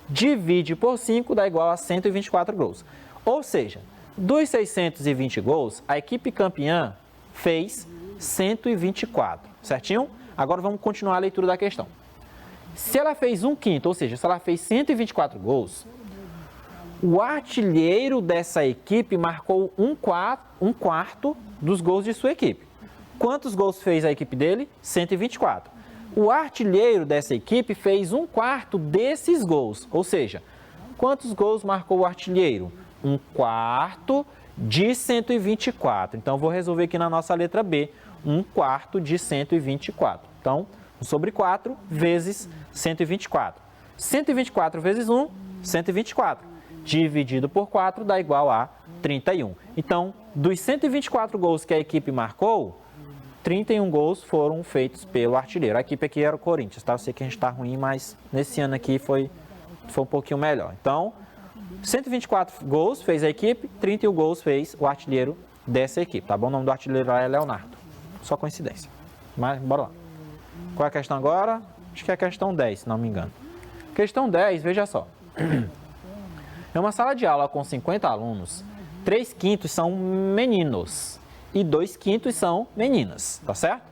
Divide por 5 dá igual a 124 gols. Ou seja, dos 620 gols, a equipe campeã fez 124, certinho? Agora vamos continuar a leitura da questão. Se ela fez 1/5, ou seja, se ela fez 124 gols, o artilheiro dessa equipe marcou 1/4 dos gols de sua equipe. Quantos gols fez a equipe dele? 124. O artilheiro dessa equipe fez 1/4 desses gols, ou seja, quantos gols marcou o artilheiro? 1/4 de 124. Então, vou resolver aqui na nossa letra B, 1/4 de 124. Então, 1 sobre 4 vezes 124. 124 vezes 1, 124. Dividido por 4 dá igual a 31. Então, dos 124 gols que a equipe marcou, 31 gols foram feitos pelo artilheiro. A equipe aqui era o Corinthians, tá? Eu sei que a gente está ruim, mas nesse ano aqui foi um pouquinho melhor. Então, 124 gols fez a equipe, 31 gols fez o artilheiro dessa equipe, tá bom? O nome do artilheiro lá é Leonardo. Só coincidência. Mas, bora lá. Qual é a questão agora? Acho que é a questão 10, se não me engano. Questão 10, veja só. É uma sala de aula com 50 alunos, 3/5 são meninos e 2/5 são meninas, tá certo?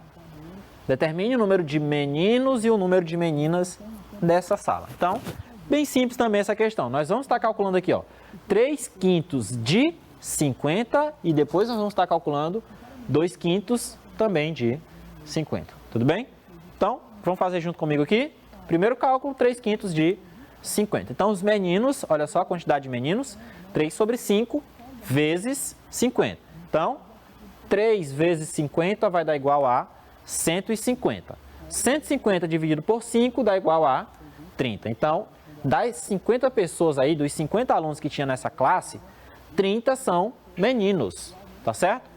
Determine o número de meninos e o número de meninas dessa sala. Então, bem simples também essa questão. Nós vamos estar calculando aqui, ó, 3/5 de 50 e depois nós vamos estar calculando 2/5 também de 50. Tudo bem? Então, vamos fazer junto comigo aqui. Primeiro cálculo, 3/5 de 50. Então, os meninos, olha só a quantidade de meninos, 3 sobre 5 vezes 50. Então, 3 vezes 50 vai dar igual a 150. 150 dividido por 5 dá igual a 30. Então, das 50 pessoas aí, dos 50 alunos que tinha nessa classe, 30 são meninos, tá certo?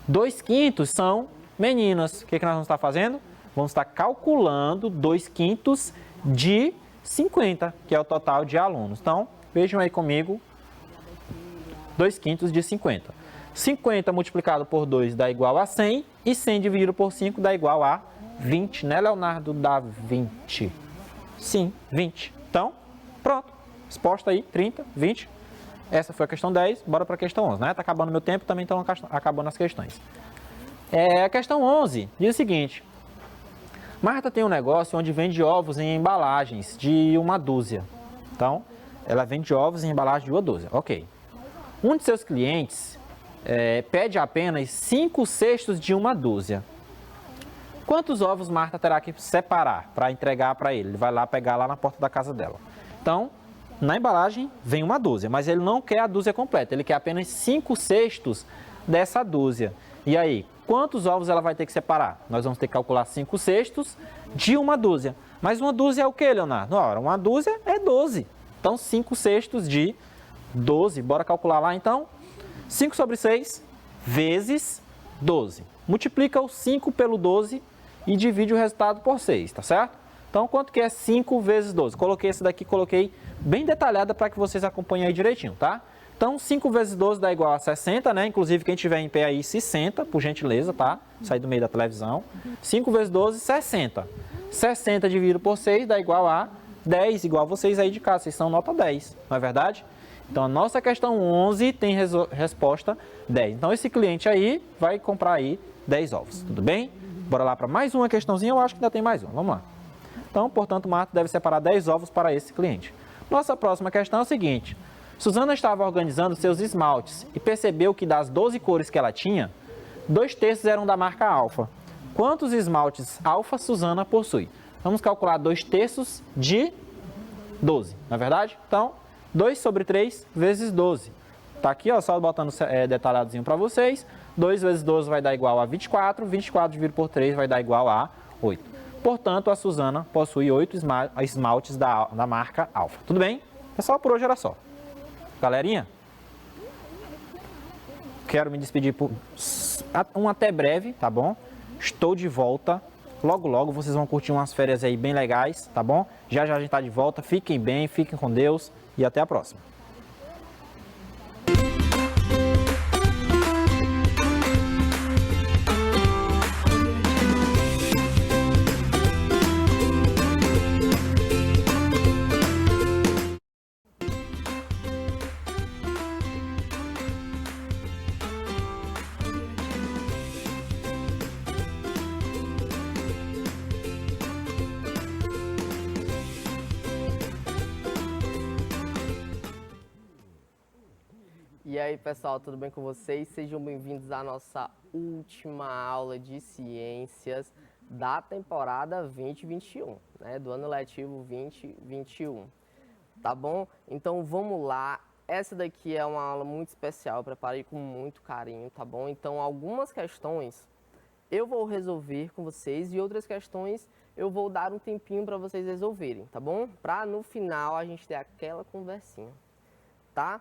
2/5 são meninas. O que nós vamos estar fazendo? Vamos estar calculando 2/5 de 50, que é o total de alunos. Então, vejam aí comigo, 2/5 de 50. 50 multiplicado por 2 dá igual a 100, e 100 dividido por 5 dá igual a 20, né, Leonardo? Dá 20. Sim, 20. Então, pronto. Resposta aí, 30, 20. Essa foi a questão 10, bora para a questão 11, né? Tá acabando meu tempo, também estão acabando as questões. A questão 11 diz o seguinte: Marta tem um negócio onde vende ovos em embalagens de 1 dúzia. Então, ela vende ovos em embalagem de 1 dúzia. Ok. Um de seus clientes pede apenas 5 cestos de 1 dúzia. Quantos ovos Marta terá que separar para entregar para ele? Ele vai lá pegar lá na porta da casa dela. Então, na embalagem vem 1 dúzia, mas ele não quer a dúzia completa. Ele quer apenas 5 cestos dessa dúzia. E aí, quantos ovos ela vai ter que separar? Nós vamos ter que calcular 5 cestos de 1 dúzia. Mas 1 dúzia é o que, Leonardo? Ora, 1 dúzia é 12. Então, 5 cestos de 12. Bora calcular lá, então? 5 sobre 6 vezes 12. Multiplica o 5 pelo 12 e divide o resultado por 6, tá certo? Então, quanto que é 5 vezes 12? Coloquei esse daqui, coloquei bem detalhada para que vocês acompanhem aí direitinho, tá? Então, 5 vezes 12 dá igual a 60, né? Inclusive, quem tiver em pé aí, se senta, por gentileza, tá? Sai do meio da televisão. 5 vezes 12, 60. 60 dividido por 6 dá igual a 10, igual a vocês aí de casa. Vocês são nota 10, não é verdade? Então, a nossa questão 11 tem resposta 10. Então, esse cliente aí vai comprar aí 10 ovos, tudo bem? Bora lá para mais uma questãozinha, eu acho que ainda tem mais uma. Vamos lá. Então, portanto, Marta deve separar 10 ovos para esse cliente. Nossa próxima questão é a seguinte. Suzana estava organizando seus esmaltes e percebeu que das 12 cores que ela tinha, 2/3 eram da marca Alfa. Quantos esmaltes Alfa Suzana possui? Vamos calcular 2/3 de 12, não é verdade? Então, 2 sobre 3 vezes 12. Tá aqui, ó, só botando detalhadozinho para vocês. 2 vezes 12 vai dar igual a 24. 24 dividido por 3 vai dar igual a 8. Portanto, a Suzana possui 8 esmaltes da marca Alfa. Tudo bem? Pessoal, por hoje era só. Galerinha, quero me despedir por um até breve, tá bom? Estou de volta. Logo, logo vocês vão curtir umas férias aí bem legais, tá bom? Já já a gente tá de volta. Fiquem bem, fiquem com Deus e até a próxima. E aí, pessoal, tudo bem com vocês? Sejam bem-vindos à nossa última aula de ciências da temporada 2021, né? Do ano letivo 2021, tá bom? Então, vamos lá. Essa daqui é uma aula muito especial, eu preparei com muito carinho, tá bom? Então, algumas questões eu vou resolver com vocês e outras questões eu vou dar um tempinho para vocês resolverem, tá bom? Para no final a gente ter aquela conversinha, tá?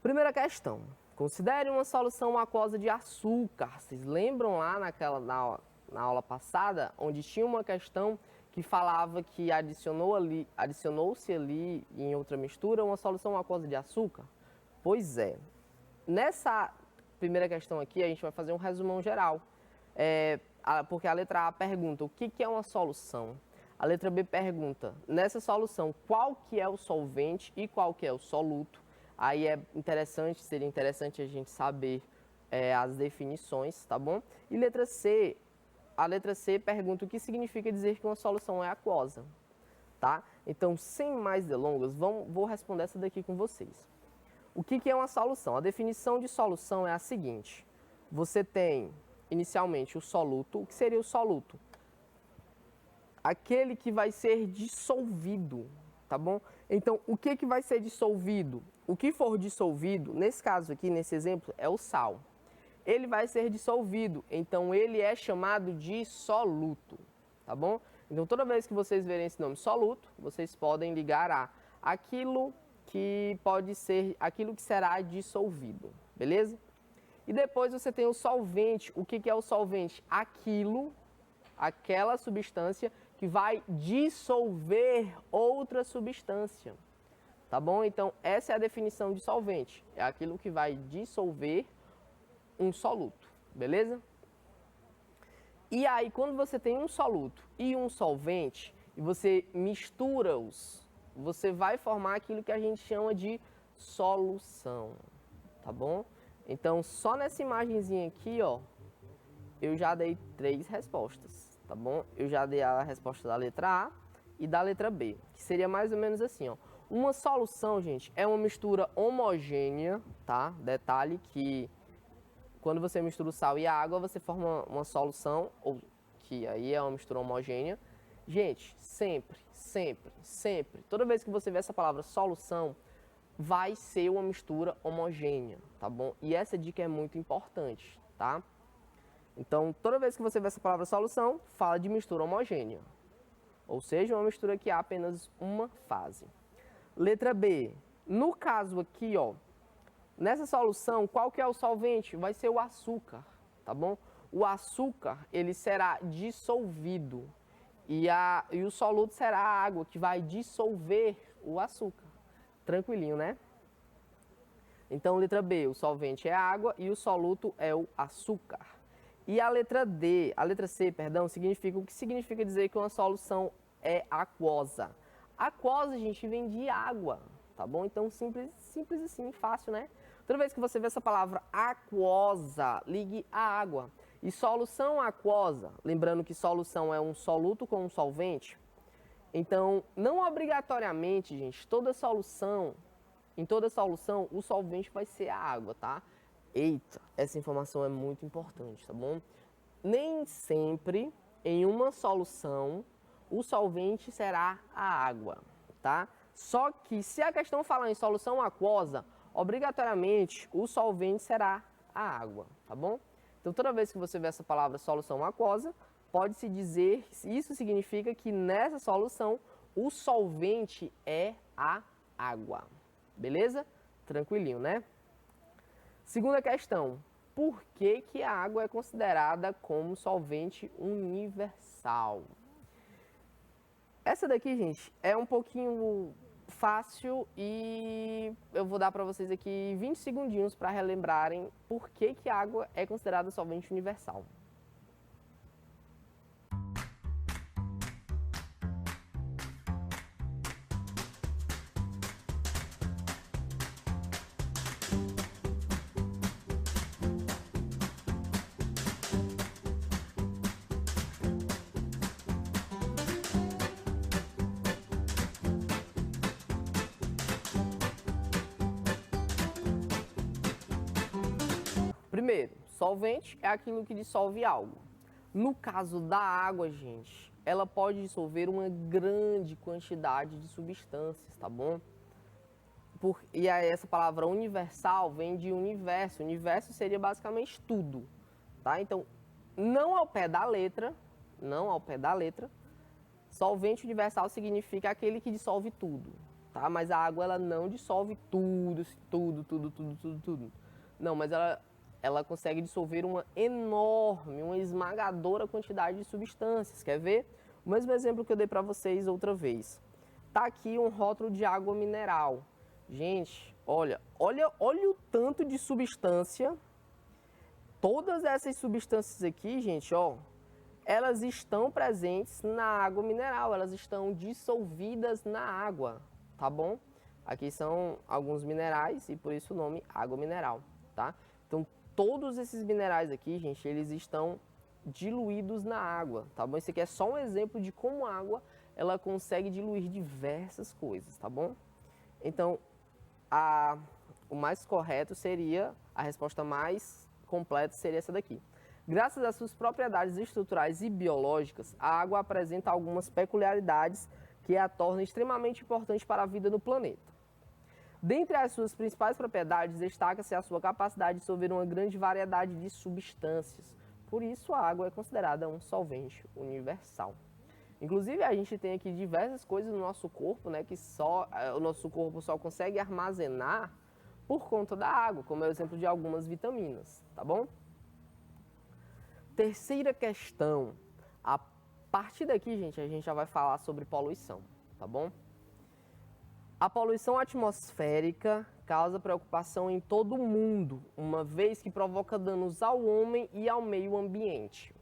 Primeira questão. Considere uma solução aquosa de açúcar. Vocês lembram lá na aula passada, onde tinha uma questão que falava que adicionou-se ali em outra mistura uma solução aquosa de açúcar? Pois é. Nessa primeira questão aqui, a gente vai fazer um resumão geral. Porque a letra A pergunta o que é uma solução. A letra B pergunta, nessa solução, qual que é o solvente e qual que é o soluto. Aí seria interessante a gente saber as definições, tá bom? E a letra C pergunta o que significa dizer que uma solução é aquosa, tá? Então, sem mais delongas, vou responder essa daqui com vocês. O que é uma solução? A definição de solução é a seguinte. Você tem, inicialmente, o soluto. O que seria o soluto? Aquele que vai ser dissolvido, tá bom? Então, o que vai ser dissolvido? O que for dissolvido, nesse caso aqui, nesse exemplo, é o sal. Ele vai ser dissolvido, então ele é chamado de soluto, tá bom? Então, toda vez que vocês verem esse nome soluto, vocês podem ligar a aquilo que será dissolvido, beleza? E depois você tem o solvente. O que é o solvente? Aquela substância que vai dissolver outra substância, tá bom? Então, essa é a definição de solvente. É aquilo que vai dissolver um soluto, beleza? E aí, quando você tem um soluto e um solvente, e você mistura-os, você vai formar aquilo que a gente chama de solução, tá bom? Então, só nessa imagenzinha aqui, ó, eu já dei 3 respostas, tá bom? Eu já dei a resposta da letra A e da letra B, que seria mais ou menos assim, ó. Uma solução, gente, é uma mistura homogênea, tá? Detalhe que quando você mistura o sal e a água, você forma uma solução, ou que aí é uma mistura homogênea. Gente, sempre, toda vez que você vê essa palavra solução, vai ser uma mistura homogênea, tá bom? E essa dica é muito importante, tá? Então, toda vez que você vê essa palavra solução, fala de mistura homogênea. Ou seja, uma mistura que há apenas uma fase. Letra B. No caso aqui, ó, nessa solução, qual que é o solvente? Vai ser o açúcar, tá bom? O açúcar, ele será dissolvido. E o soluto será a água, que vai dissolver o açúcar. Tranquilinho, né? Então, letra B, o solvente é água e o soluto é o açúcar. E a letra C, perdão, significa o que significa dizer que uma solução é aquosa. Aquosa, gente, vem de água, tá bom? Então, simples assim, fácil, né? Toda vez que você vê essa palavra aquosa, ligue a água. E solução aquosa, lembrando que solução é um soluto com um solvente. Então, não obrigatoriamente, gente, em toda solução, o solvente vai ser a água, tá? Eita, essa informação é muito importante, tá bom? Nem sempre, em uma solução, o solvente será a água, tá? Só que se a questão falar em solução aquosa, obrigatoriamente o solvente será a água, tá bom? Então, toda vez que você vê essa palavra solução aquosa, pode-se dizer, isso significa que nessa solução o solvente é a água. Beleza? Tranquilinho, né? Segunda questão. Por que a água é considerada como solvente universal? Essa daqui, gente, é um pouquinho fácil e eu vou dar para vocês aqui 20 segundinhos para relembrarem por que a água é considerada solvente universal. Primeiro, solvente é aquilo que dissolve algo. No caso da água, gente, ela pode dissolver uma grande quantidade de substâncias, tá bom? E aí essa palavra universal vem de universo. Universo seria basicamente tudo, tá? Então, não ao pé da letra, solvente universal significa aquele que dissolve tudo, tá? Mas a água, ela não dissolve tudo. Não, mas ela consegue dissolver uma enorme, uma esmagadora quantidade de substâncias. Quer ver? O mesmo exemplo que eu dei para vocês outra vez. Tá aqui um rótulo de água mineral. Gente, olha o tanto de substância. Todas essas substâncias aqui, gente, ó, elas estão presentes na água mineral, elas estão dissolvidas na água, tá bom? Aqui são alguns minerais e por isso o nome água mineral, tá? Então, todos esses minerais aqui, gente, eles estão diluídos na água, tá bom? Esse aqui é só um exemplo de como a água, ela consegue diluir diversas coisas, tá bom? Então, o mais correto seria, a resposta mais completa seria essa daqui. Graças às suas propriedades estruturais e biológicas, a água apresenta algumas peculiaridades que a tornam extremamente importante para a vida no planeta. Dentre as suas principais propriedades, destaca-se a sua capacidade de dissolver uma grande variedade de substâncias. Por isso, a água é considerada um solvente universal. Inclusive, a gente tem aqui diversas coisas no nosso corpo, né, que o nosso corpo só consegue armazenar por conta da água, como é o exemplo de algumas vitaminas, tá bom? Terceira questão. A partir daqui, gente, a gente já vai falar sobre poluição, tá bom? A poluição atmosférica causa preocupação em todo o mundo, uma vez que provoca danos ao homem e ao meio ambiente.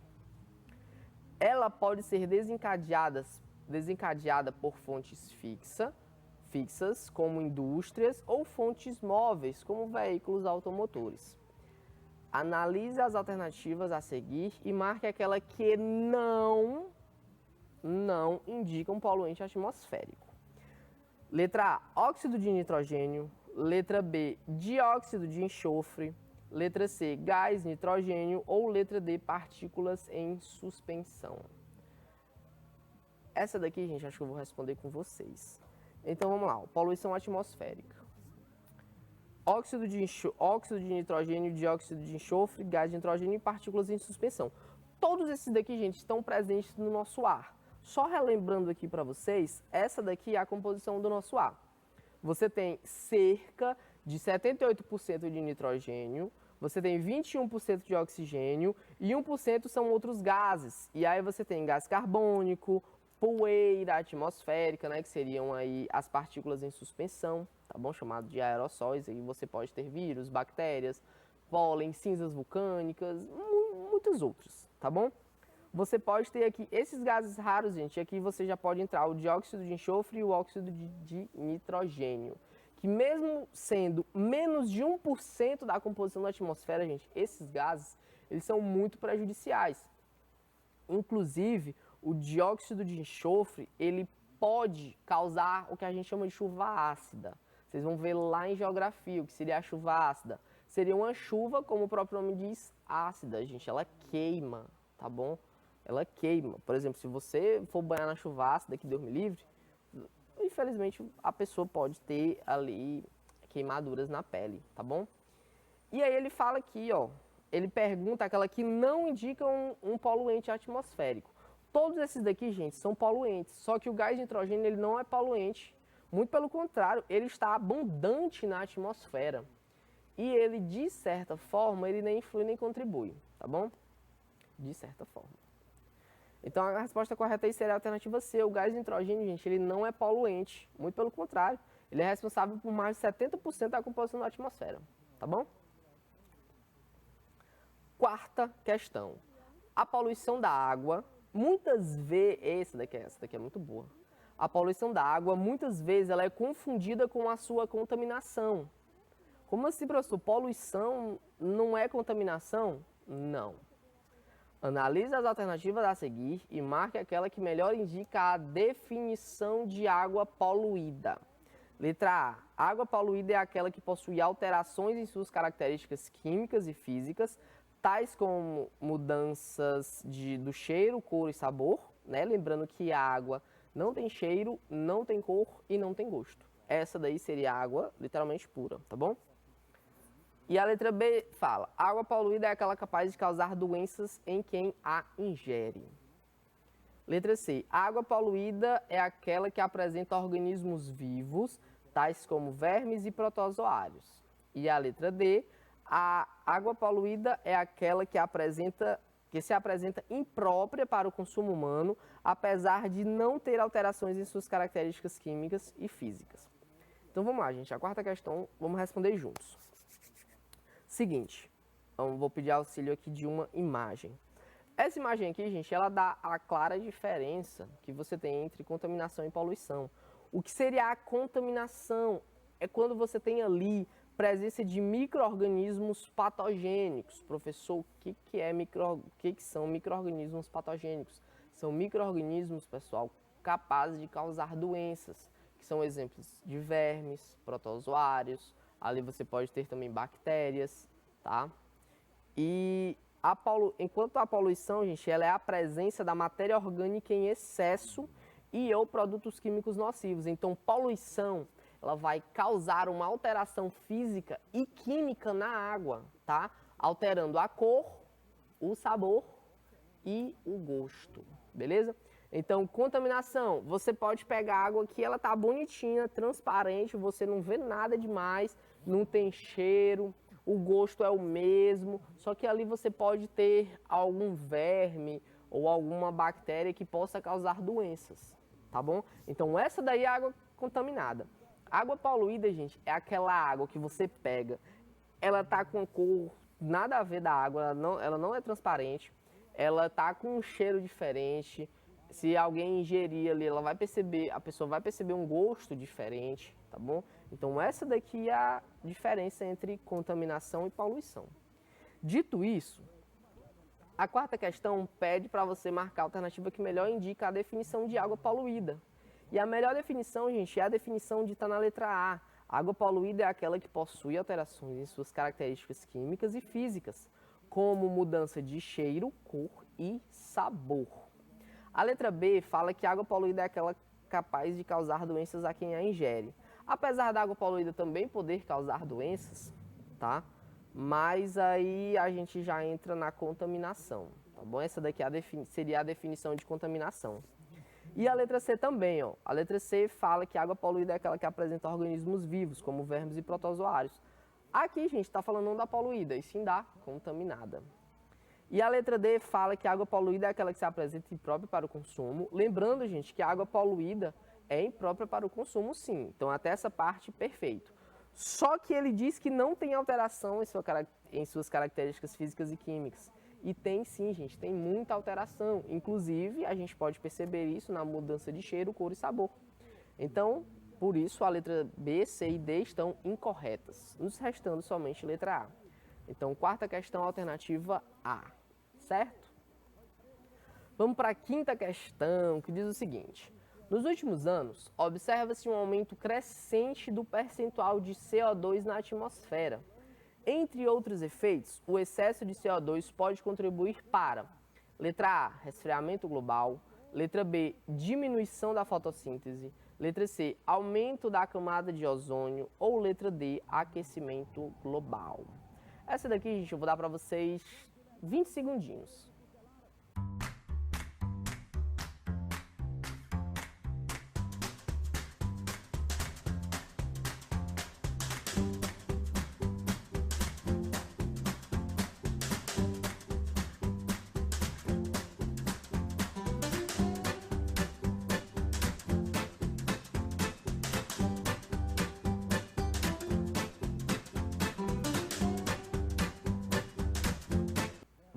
Ela pode ser desencadeada por fontes fixas, como indústrias, ou fontes móveis, como veículos automotores. Analise as alternativas a seguir e marque aquela que não indica um poluente atmosférico. Letra A, óxido de nitrogênio. Letra B, dióxido de enxofre. Letra C, gás nitrogênio. Ou letra D, partículas em suspensão. Essa daqui, gente, acho que eu vou responder com vocês. Então, vamos lá. Poluição atmosférica. Óxido de nitrogênio, dióxido de enxofre, gás de nitrogênio e partículas em suspensão. Todos esses daqui, gente, estão presentes no nosso ar. Só relembrando aqui para vocês, essa daqui é a composição do nosso ar. Você tem cerca de 78% de nitrogênio, você tem 21% de oxigênio e 1% são outros gases. E aí você tem gás carbônico, poeira atmosférica, né, que seriam aí as partículas em suspensão, tá bom? Chamado de aerossóis, aí você pode ter vírus, bactérias, pólen, cinzas vulcânicas, muitos outros, tá bom? Você pode ter aqui esses gases raros, gente, aqui você já pode entrar o dióxido de enxofre e o óxido de nitrogênio, que mesmo sendo menos de 1% da composição da atmosfera, gente, esses gases, eles são muito prejudiciais. Inclusive, o dióxido de enxofre, ele pode causar o que a gente chama de chuva ácida. Vocês vão ver lá em geografia o que seria a chuva ácida. Seria uma chuva, como o próprio nome diz, ácida, gente. Ela queima, tá bom? Ela queima. Por exemplo, se você for banhar na chuva ácida, que Deus me livre, infelizmente a pessoa pode ter ali queimaduras na pele, tá bom? E aí ele fala aqui, ó, ele pergunta aquela que não indica um poluente atmosférico. Todos esses daqui, gente, são poluentes, só que o gás de nitrogênio ele não é poluente. Muito pelo contrário, ele está abundante na atmosfera. E ele, de certa forma, ele nem influi nem contribui, tá bom? De certa forma. Então a resposta correta aí seria a alternativa C. O gás de nitrogênio, gente, ele não é poluente. Muito pelo contrário, ele é responsável por mais de 70% da composição da atmosfera, tá bom? Quarta questão. A poluição da água, muitas vezes, essa daqui é muito boa. A poluição da água, muitas vezes, ela é confundida com a sua contaminação. Como assim, professor? Poluição não é contaminação? Não. Analise as alternativas a seguir e marque aquela que melhor indica a definição de água poluída. Letra A. Água poluída é aquela que possui alterações em suas características químicas e físicas, tais como mudanças do cheiro, cor e sabor, né? Lembrando que a água não tem cheiro, não tem cor e não tem gosto. Essa daí seria água literalmente pura, tá bom? E a letra B fala, água poluída é aquela capaz de causar doenças em quem a ingere. Letra C, água poluída é aquela que apresenta organismos vivos, tais como vermes e protozoários. E a letra D, a água poluída é aquela que se apresenta imprópria para o consumo humano, apesar de não ter alterações em suas características químicas e físicas. Então vamos lá, gente. A quarta questão, vamos responder juntos. Seguinte, vou pedir auxílio aqui de uma imagem. Essa imagem aqui, gente, ela dá a clara diferença que você tem entre contaminação e poluição. O que seria a contaminação? É quando você tem ali presença de micro-organismos patogênicos. Professor, o que são micro-organismos patogênicos? São micro-organismos, pessoal, capazes de causar doenças, que são exemplos de vermes, protozoários, ali você pode ter também bactérias, tá? E enquanto a poluição, gente, ela é a presença da matéria orgânica em excesso e ou produtos químicos nocivos. Então, poluição, ela vai causar uma alteração física e química na água, tá? Alterando a cor, o sabor e o gosto, beleza? Então, contaminação, você pode pegar água que ela tá bonitinha, transparente, você não vê nada demais, não tem cheiro, o gosto é o mesmo, só que ali você pode ter algum verme ou alguma bactéria que possa causar doenças, tá bom? Então, essa daí é a água contaminada. Água poluída, gente, é aquela água que você pega, ela tá com cor nada a ver da água, ela não é transparente, ela tá com um cheiro diferente. Se alguém ingerir ali, a pessoa vai perceber um gosto diferente, tá bom? Então essa daqui é a diferença entre contaminação e poluição. Dito isso, a quarta questão pede para você marcar a alternativa que melhor indica a definição de água poluída. E a melhor definição, gente, é a definição dita na letra A. A água poluída é aquela que possui alterações em suas características químicas e físicas, como mudança de cheiro, cor e sabor. A letra B fala que a água poluída é aquela capaz de causar doenças a quem a ingere. Apesar da água poluída também poder causar doenças, tá? Mas aí a gente já entra na contaminação, tá bom? Essa daqui seria a definição de contaminação. E a letra C também, ó. A letra C fala que a água poluída é aquela que apresenta organismos vivos, como vermes e protozoários. Aqui, gente, está falando não da poluída, e sim da contaminada. E a letra D fala que a água poluída é aquela que se apresenta imprópria para o consumo. Lembrando, gente, que a água poluída é imprópria para o consumo, sim. Então, até essa parte, perfeito. Só que ele diz que não tem alteração em suas características físicas e químicas. E tem sim, gente, tem muita alteração. Inclusive, a gente pode perceber isso na mudança de cheiro, cor e sabor. Então, por isso, a letra B, C e D estão incorretas, nos restando somente a letra A. Então, quarta questão, alternativa A, certo? Vamos para a quinta questão, que diz o seguinte. Nos últimos anos, observa-se um aumento crescente do percentual de CO2 na atmosfera. Entre outros efeitos, o excesso de CO2 pode contribuir para letra A, resfriamento global, letra B, diminuição da fotossíntese, letra C, aumento da camada de ozônio ou letra D, aquecimento global. Essa daqui, gente, eu vou dar para vocês 20 segundinhos.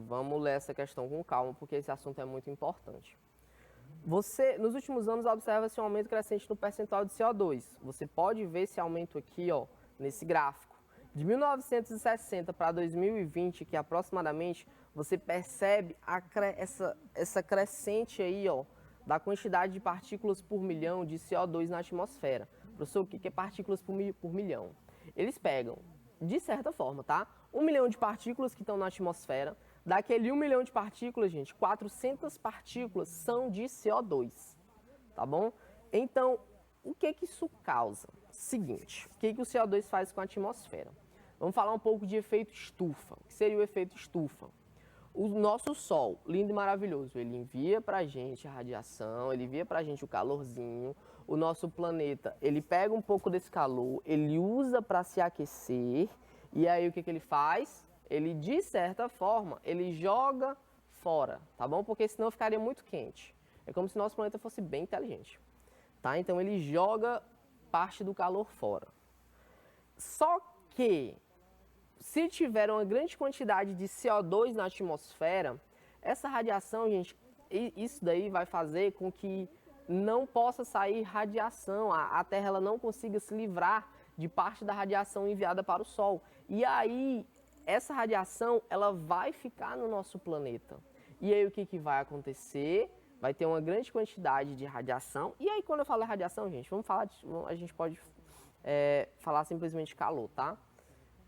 Vamos ler essa questão com calma, porque esse assunto é muito importante. Nos últimos anos, observa-se um aumento crescente no percentual de CO2. Você pode ver esse aumento aqui, ó, nesse gráfico. De 1960 para 2020, que aproximadamente, você percebe essa crescente aí, ó, da quantidade de partículas por milhão de CO2 na atmosfera. Professor, o que é partículas por milhão? Eles pegam, de certa forma, tá? 1 milhão de partículas que estão na atmosfera. Daquele 1 milhão de partículas, gente, 400 partículas são de CO2, tá bom? Então, o que isso causa? Seguinte, o que o CO2 faz com a atmosfera? Vamos falar um pouco de efeito estufa. O que seria o efeito estufa? O nosso Sol, lindo e maravilhoso, ele envia pra gente a radiação, ele envia pra gente o calorzinho. O nosso planeta, ele pega um pouco desse calor, ele usa para se aquecer, e aí o que ele faz? Ele, de certa forma, ele joga fora, tá bom? Porque senão ficaria muito quente. É como se nosso planeta fosse bem inteligente, tá? Então ele joga parte do calor fora. Só que, se tiver uma grande quantidade de CO2 na atmosfera, essa radiação, gente, isso daí vai fazer com que não possa sair radiação. A Terra ela não consiga se livrar de parte da radiação enviada para o Sol. E aí, essa radiação, ela vai ficar no nosso planeta. E aí, o que vai acontecer? Vai ter uma grande quantidade de radiação. E aí, quando eu falo radiação, gente, a gente pode falar simplesmente calor, tá?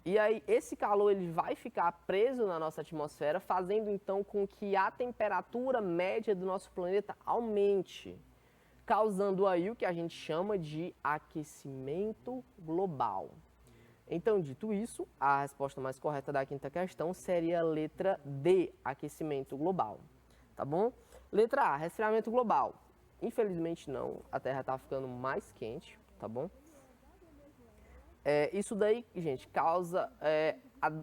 E aí, esse calor, ele vai ficar preso na nossa atmosfera, fazendo, então, com que a temperatura média do nosso planeta aumente, causando aí o que a gente chama de aquecimento global. Então, dito isso, a resposta mais correta da quinta questão seria a letra D, aquecimento global, tá bom? Letra A, resfriamento global. Infelizmente não, a Terra está ficando mais quente, tá bom? Isso daí, gente, causa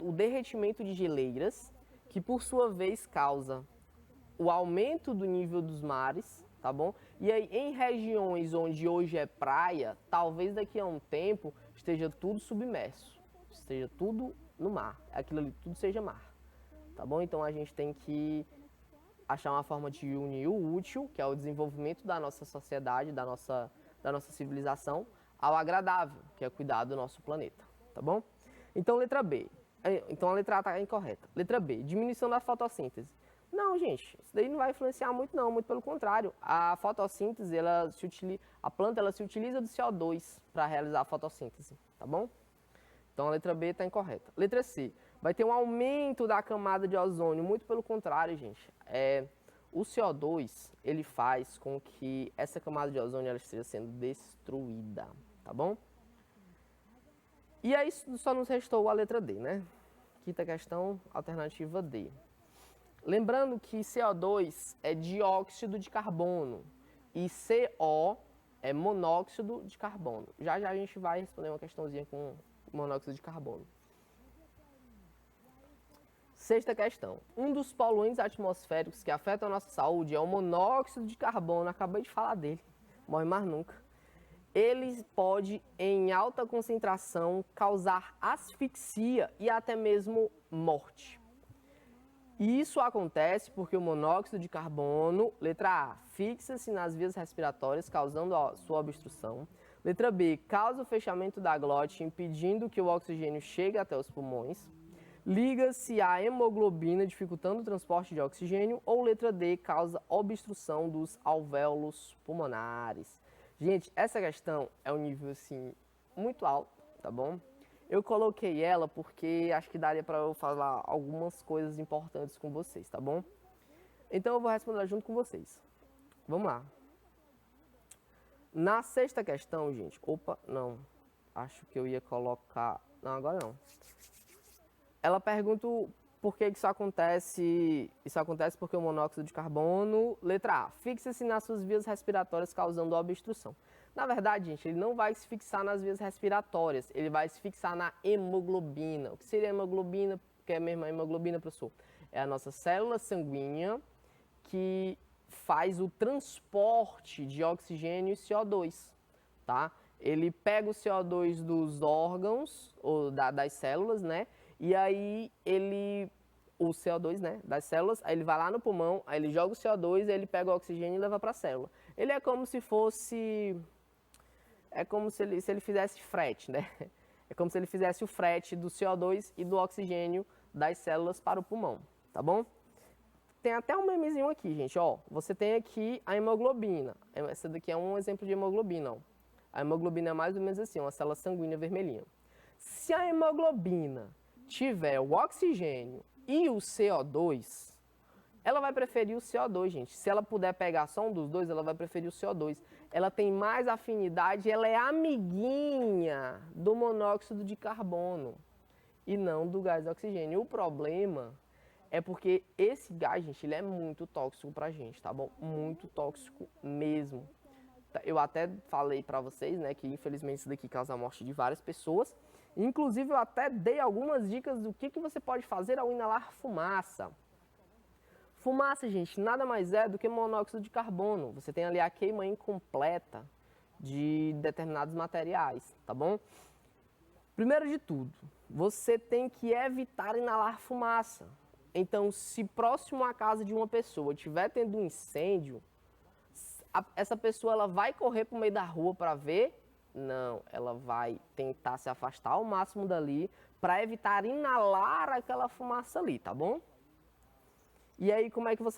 o derretimento de geleiras, que por sua vez causa o aumento do nível dos mares, tá bom? E aí, em regiões onde hoje é praia, talvez daqui a um tempo esteja tudo submerso, esteja tudo no mar, aquilo ali tudo seja mar, tá bom? Então a gente tem que achar uma forma de unir o útil, que é o desenvolvimento da nossa sociedade, da nossa civilização, ao agradável, que é cuidar do nosso planeta, tá bom? Então letra B, então a letra A está incorreta. Letra B, diminuição da fotossíntese. Não, gente, isso daí não vai influenciar muito não, muito pelo contrário. A fotossíntese, a planta ela se utiliza do CO2 para realizar a fotossíntese, tá bom? Então a letra B está incorreta. Letra C, vai ter um aumento da camada de ozônio, muito pelo contrário, gente. O CO2, ele faz com que essa camada de ozônio ela esteja sendo destruída, tá bom? E aí só nos restou a letra D, né? Quinta questão, alternativa D. Lembrando que CO2 é dióxido de carbono e CO é monóxido de carbono. Já já a gente vai responder uma questãozinha com monóxido de carbono. Sexta questão. Um dos poluentes atmosféricos que afetam a nossa saúde é o monóxido de carbono. Acabei de falar dele. Morre mais nunca. Ele pode, em alta concentração, causar asfixia e até mesmo morte. E isso acontece porque o monóxido de carbono, letra A, fixa-se nas vias respiratórias, causando a sua obstrução. Letra B, causa o fechamento da glote, impedindo que o oxigênio chegue até os pulmões. Liga-se à hemoglobina, dificultando o transporte de oxigênio. Ou letra D, causa obstrução dos alvéolos pulmonares. Gente, essa questão é um nível, assim, muito alto, tá bom? Eu coloquei ela porque acho que daria para eu falar algumas coisas importantes com vocês, tá bom? Então eu vou responder junto com vocês. Vamos lá. Na sexta questão, gente... Opa, não. Acho que eu ia colocar... Não, agora não. Ela pergunta por que isso acontece. Isso acontece porque o monóxido de carbono, letra A, fixa-se nas suas vias respiratórias, causando obstrução. Na verdade, gente, ele não vai se fixar nas vias respiratórias, ele vai se fixar na hemoglobina. O que seria a hemoglobina? Que é mesmo a hemoglobina, professor? É a nossa célula sanguínea que faz o transporte de oxigênio e CO2, tá? Ele pega o CO2 dos órgãos, ou das células, né? E aí o CO2, né, das células, aí ele vai lá no pulmão, aí ele joga o CO2, aí ele pega o oxigênio e leva para a célula. Ele é como se fosse... É como se ele fizesse frete, né? É como se ele fizesse o frete do CO2 e do oxigênio das células para o pulmão, tá bom? Tem até um memezinho aqui, gente, ó. Você tem aqui a hemoglobina. Essa daqui é um exemplo de hemoglobina, ó. A hemoglobina é mais ou menos assim, uma célula sanguínea vermelhinha. Se a hemoglobina tiver o oxigênio e o CO2, ela vai preferir o CO2, gente. Se ela puder pegar só um dos dois, ela vai preferir o CO2. Ela tem mais afinidade, ela é amiguinha do monóxido de carbono e não do gás de oxigênio. O problema é porque esse gás, gente, ele é muito tóxico pra gente, tá bom? Muito tóxico mesmo. Eu até falei pra vocês, né, que infelizmente isso daqui causa a morte de várias pessoas. Inclusive, eu até dei algumas dicas do que você pode fazer ao inalar fumaça. Fumaça, gente, nada mais é do que monóxido de carbono. Você tem ali a queima incompleta de determinados materiais, tá bom? Primeiro de tudo, você tem que evitar inalar fumaça. Então, se próximo à casa de uma pessoa estiver tendo um incêndio, essa pessoa ela vai correr para o meio da rua para ver? Não, ela vai tentar se afastar ao máximo dali para evitar inalar aquela fumaça ali, tá bom? E aí como é que uma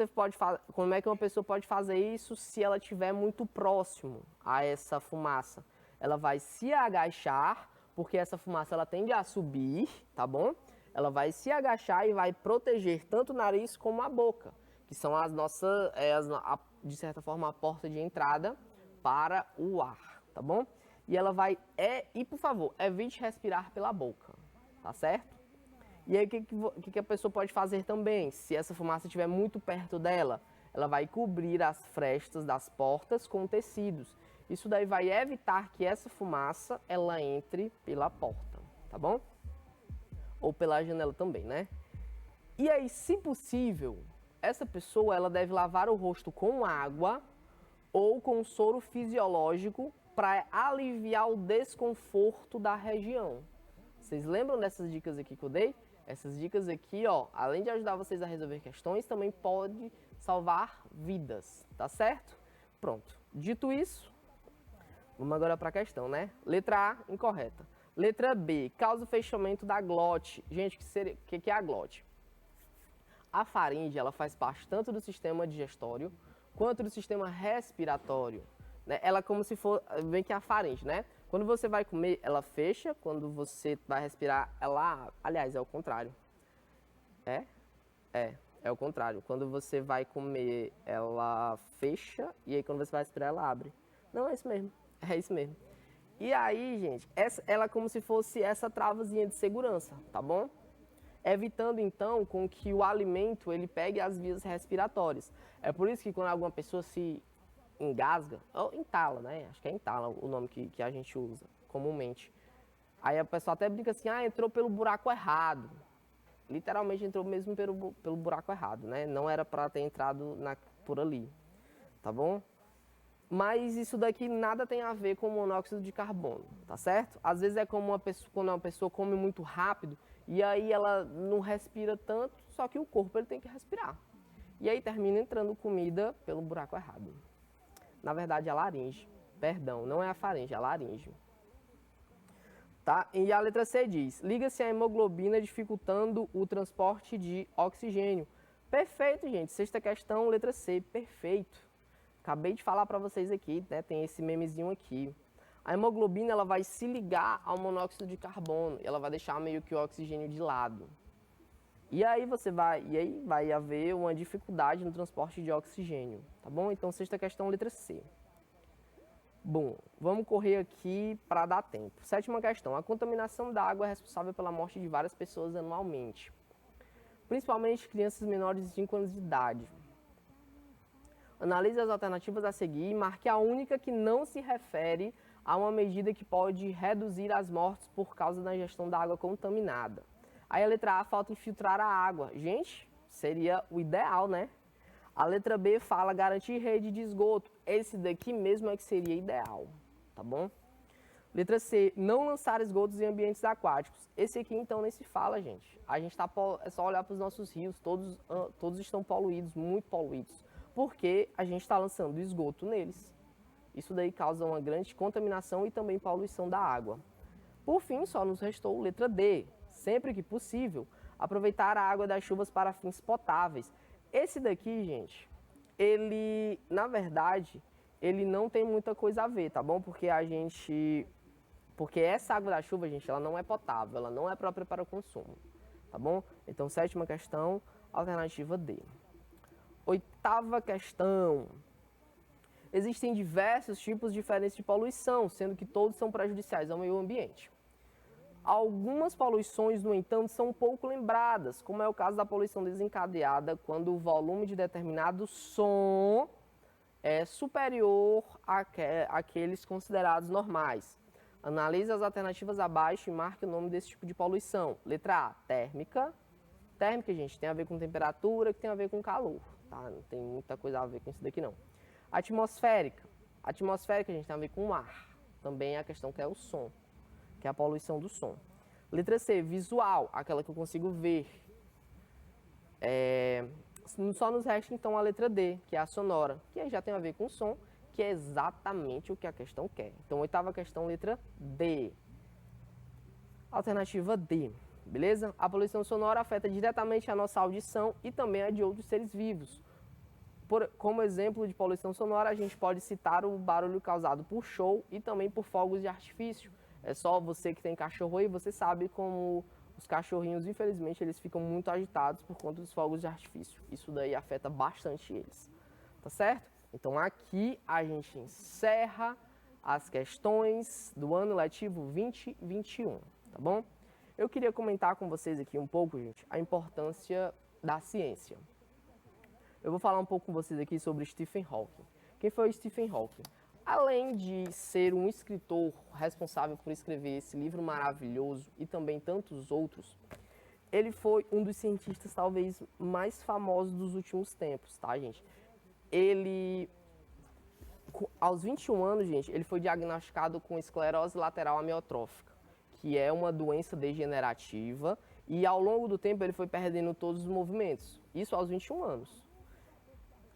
pessoa pode fazer isso se ela estiver muito próximo a essa fumaça? Ela vai se agachar, porque essa fumaça ela tende a subir, tá bom? Ela vai se agachar e vai proteger tanto o nariz como a boca, que são as nossas, de certa forma, a porta de entrada para o ar, tá bom? E ela vai, e por favor, evite respirar pela boca, tá certo? E aí o que a pessoa pode fazer também? Se essa fumaça estiver muito perto dela, ela vai cobrir as frestas das portas com tecidos. Isso daí vai evitar que essa fumaça, ela entre pela porta, tá bom? Ou pela janela também, né? E aí, se possível, essa pessoa, ela deve lavar o rosto com água ou com soro fisiológico para aliviar o desconforto da região. Vocês lembram dessas dicas aqui que eu dei? Essas dicas aqui, ó, além de ajudar vocês a resolver questões, também pode salvar vidas, tá certo? Pronto. Dito isso, vamos agora para a questão, né? Letra A, incorreta. Letra B, causa o fechamento da glote. Gente, o que é a glote? A faringe, ela faz parte tanto do sistema digestório quanto do sistema respiratório. Né? Ela como se for, vem que é a faringe, né? Quando você vai comer, ela fecha. Quando você vai respirar, ela... Aliás, é o contrário. É o contrário. Quando você vai comer, ela fecha. E aí, quando você vai respirar, ela abre. Não, é isso mesmo. É isso mesmo. E aí, gente, ela é como se fosse essa travazinha de segurança, tá bom? Evitando, então, com que o alimento, ele pegue as vias respiratórias. É por isso que quando alguma pessoa se engasga, ou entala, né? Acho que é entala o nome que a gente usa comumente. Aí a pessoa até brinca assim, entrou pelo buraco errado. literalmente entrou mesmo pelo buraco errado, né? Não era para ter entrado por ali, tá bom? Mas isso daqui nada tem a ver com monóxido de carbono, tá certo? Às vezes é como quando uma pessoa come muito rápido e aí ela não respira tanto, só que o corpo ele tem que respirar. E aí termina entrando comida pelo buraco errado. Na verdade é a laringe, perdão, não é a faringe, é a laringe. Tá? E a letra C diz, liga-se a hemoglobina dificultando o transporte de oxigênio. Perfeito, gente. Sexta questão, letra C, perfeito. Acabei de falar para vocês aqui, né? Tem esse memezinho aqui. A hemoglobina ela vai se ligar ao monóxido de carbono, ela vai deixar meio que o oxigênio de lado. E aí vai haver uma dificuldade no transporte de oxigênio, tá bom? Então, sexta questão, letra C. Bom, vamos correr aqui para dar tempo. Sétima questão, a contaminação da água é responsável pela morte de várias pessoas anualmente, principalmente crianças menores de 5 anos de idade. Analise as alternativas a seguir e marque a única que não se refere a uma medida que pode reduzir as mortes por causa da ingestão da água contaminada. Aí a letra A, falta infiltrar a água. Gente, seria o ideal, né? A letra B fala garantir rede de esgoto. Esse daqui mesmo é que seria ideal, tá bom? Letra C, não lançar esgotos em ambientes aquáticos. Esse aqui então nem se fala, gente. É só olhar para os nossos rios, todos estão poluídos, muito poluídos. Porque a gente está lançando esgoto neles. Isso daí causa uma grande contaminação e também poluição da água. Por fim, só nos restou letra D. Sempre que possível, aproveitar a água das chuvas para fins potáveis. Esse daqui, gente, ele, na verdade, ele não tem muita coisa a ver, tá bom? Porque essa água da chuva, gente, ela não é potável, ela não é própria para o consumo, tá bom? Então, sétima questão, alternativa D. Oitava questão. Existem diversos tipos diferentes de poluição, sendo que todos são prejudiciais ao meio ambiente. Algumas poluições, no entanto, são pouco lembradas, como é o caso da poluição desencadeada quando o volume de determinado som é superior àqueles considerados normais. Analise as alternativas abaixo e marque o nome desse tipo de poluição. Letra A, térmica. Térmica, gente, tem a ver com temperatura, que tem a ver com calor. Tá? Não tem muita coisa a ver com isso daqui, não. Atmosférica. Atmosférica, gente, tem a ver com o ar. Também é a questão que é o som, que é a poluição do som. Letra C, visual, aquela que eu consigo ver. Só nos resta, então, a letra D, que é a sonora, que aí já tem a ver com o som, que é exatamente o que a questão quer. Então, oitava questão, letra D. Alternativa D. Beleza? A poluição sonora afeta diretamente a nossa audição e também a de outros seres vivos. Como exemplo de poluição sonora, a gente pode citar o barulho causado por show e também por fogos de artifício. É só você que tem cachorro aí, você sabe como os cachorrinhos, infelizmente, eles ficam muito agitados por conta dos fogos de artifício. Isso daí afeta bastante eles, tá certo? Então aqui a gente encerra as questões do ano letivo 2021, tá bom? Eu queria comentar com vocês aqui um pouco, gente, a importância da ciência. Eu vou falar um pouco com vocês aqui sobre Stephen Hawking. Quem foi Stephen Hawking? Além de ser um escritor responsável por escrever esse livro maravilhoso e também tantos outros, ele foi um dos cientistas talvez mais famosos dos últimos tempos, tá, gente? Ele, aos 21 anos, gente, ele foi diagnosticado com esclerose lateral amiotrófica, que é uma doença degenerativa, e ao longo do tempo ele foi perdendo todos os movimentos. Isso aos 21 anos,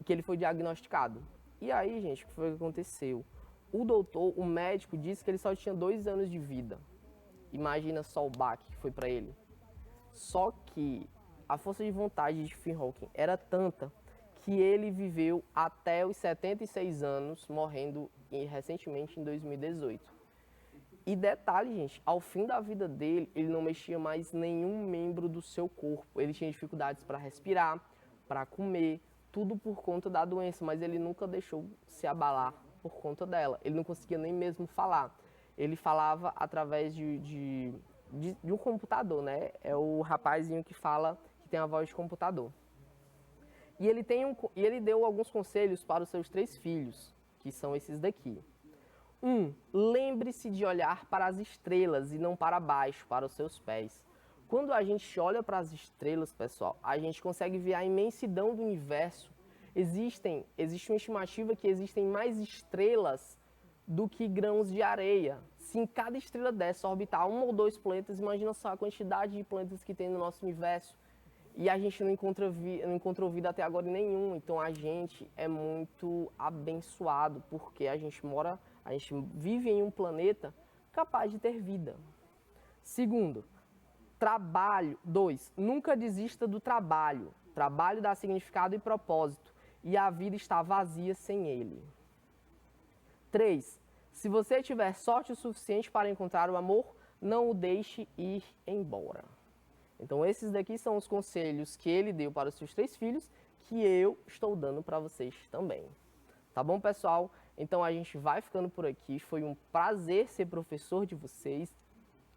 que ele foi diagnosticado. E aí, gente, o que foi que aconteceu? O médico, disse que ele só tinha 2 anos de vida. Imagina só o baque que foi para ele. Só que a força de vontade de Stephen Hawking era tanta que ele viveu até os 76 anos, morrendo recentemente em 2018. E detalhe, gente, ao fim da vida dele, ele não mexia mais nenhum membro do seu corpo. Ele tinha dificuldades para respirar, para comer, tudo por conta da doença, mas ele nunca deixou se abalar por conta dela. Ele não conseguia nem mesmo falar. Ele falava através de um computador, né? É o rapazinho que fala, que tem a voz de computador. E ele deu alguns conselhos para os seus 3 filhos, que são esses daqui. 1. Lembre-se de olhar para as estrelas e não para baixo, para os seus pés. Quando a gente olha para as estrelas, pessoal, a gente consegue ver a imensidão do universo. Existe uma estimativa que existem mais estrelas do que grãos de areia. Se em cada estrela dessa orbitar 1 ou 2 planetas, imagina só a quantidade de planetas que tem no nosso universo. E a gente não encontrou vida até agora em nenhum. Então a gente é muito abençoado, porque a gente vive em um planeta capaz de ter vida. Segundo, trabalho. 2, nunca desista do trabalho. Trabalho dá significado e propósito, e a vida está vazia sem ele. 3, se você tiver sorte o suficiente para encontrar o amor, não o deixe ir embora. Então esses daqui são os conselhos que ele deu para os seus 3 filhos, que eu estou dando para vocês também. Tá bom, pessoal? Então a gente vai ficando por aqui. Foi um prazer ser professor de vocês.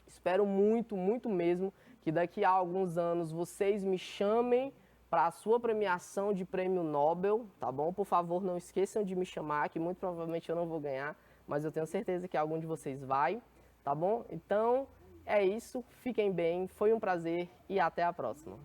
Espero muito, muito mesmo que daqui a alguns anos vocês me chamem para a sua premiação de prêmio Nobel, tá bom? Por favor, não esqueçam de me chamar, que muito provavelmente eu não vou ganhar, mas eu tenho certeza que algum de vocês vai, tá bom? Então, é isso. Fiquem bem, foi um prazer e até a próxima.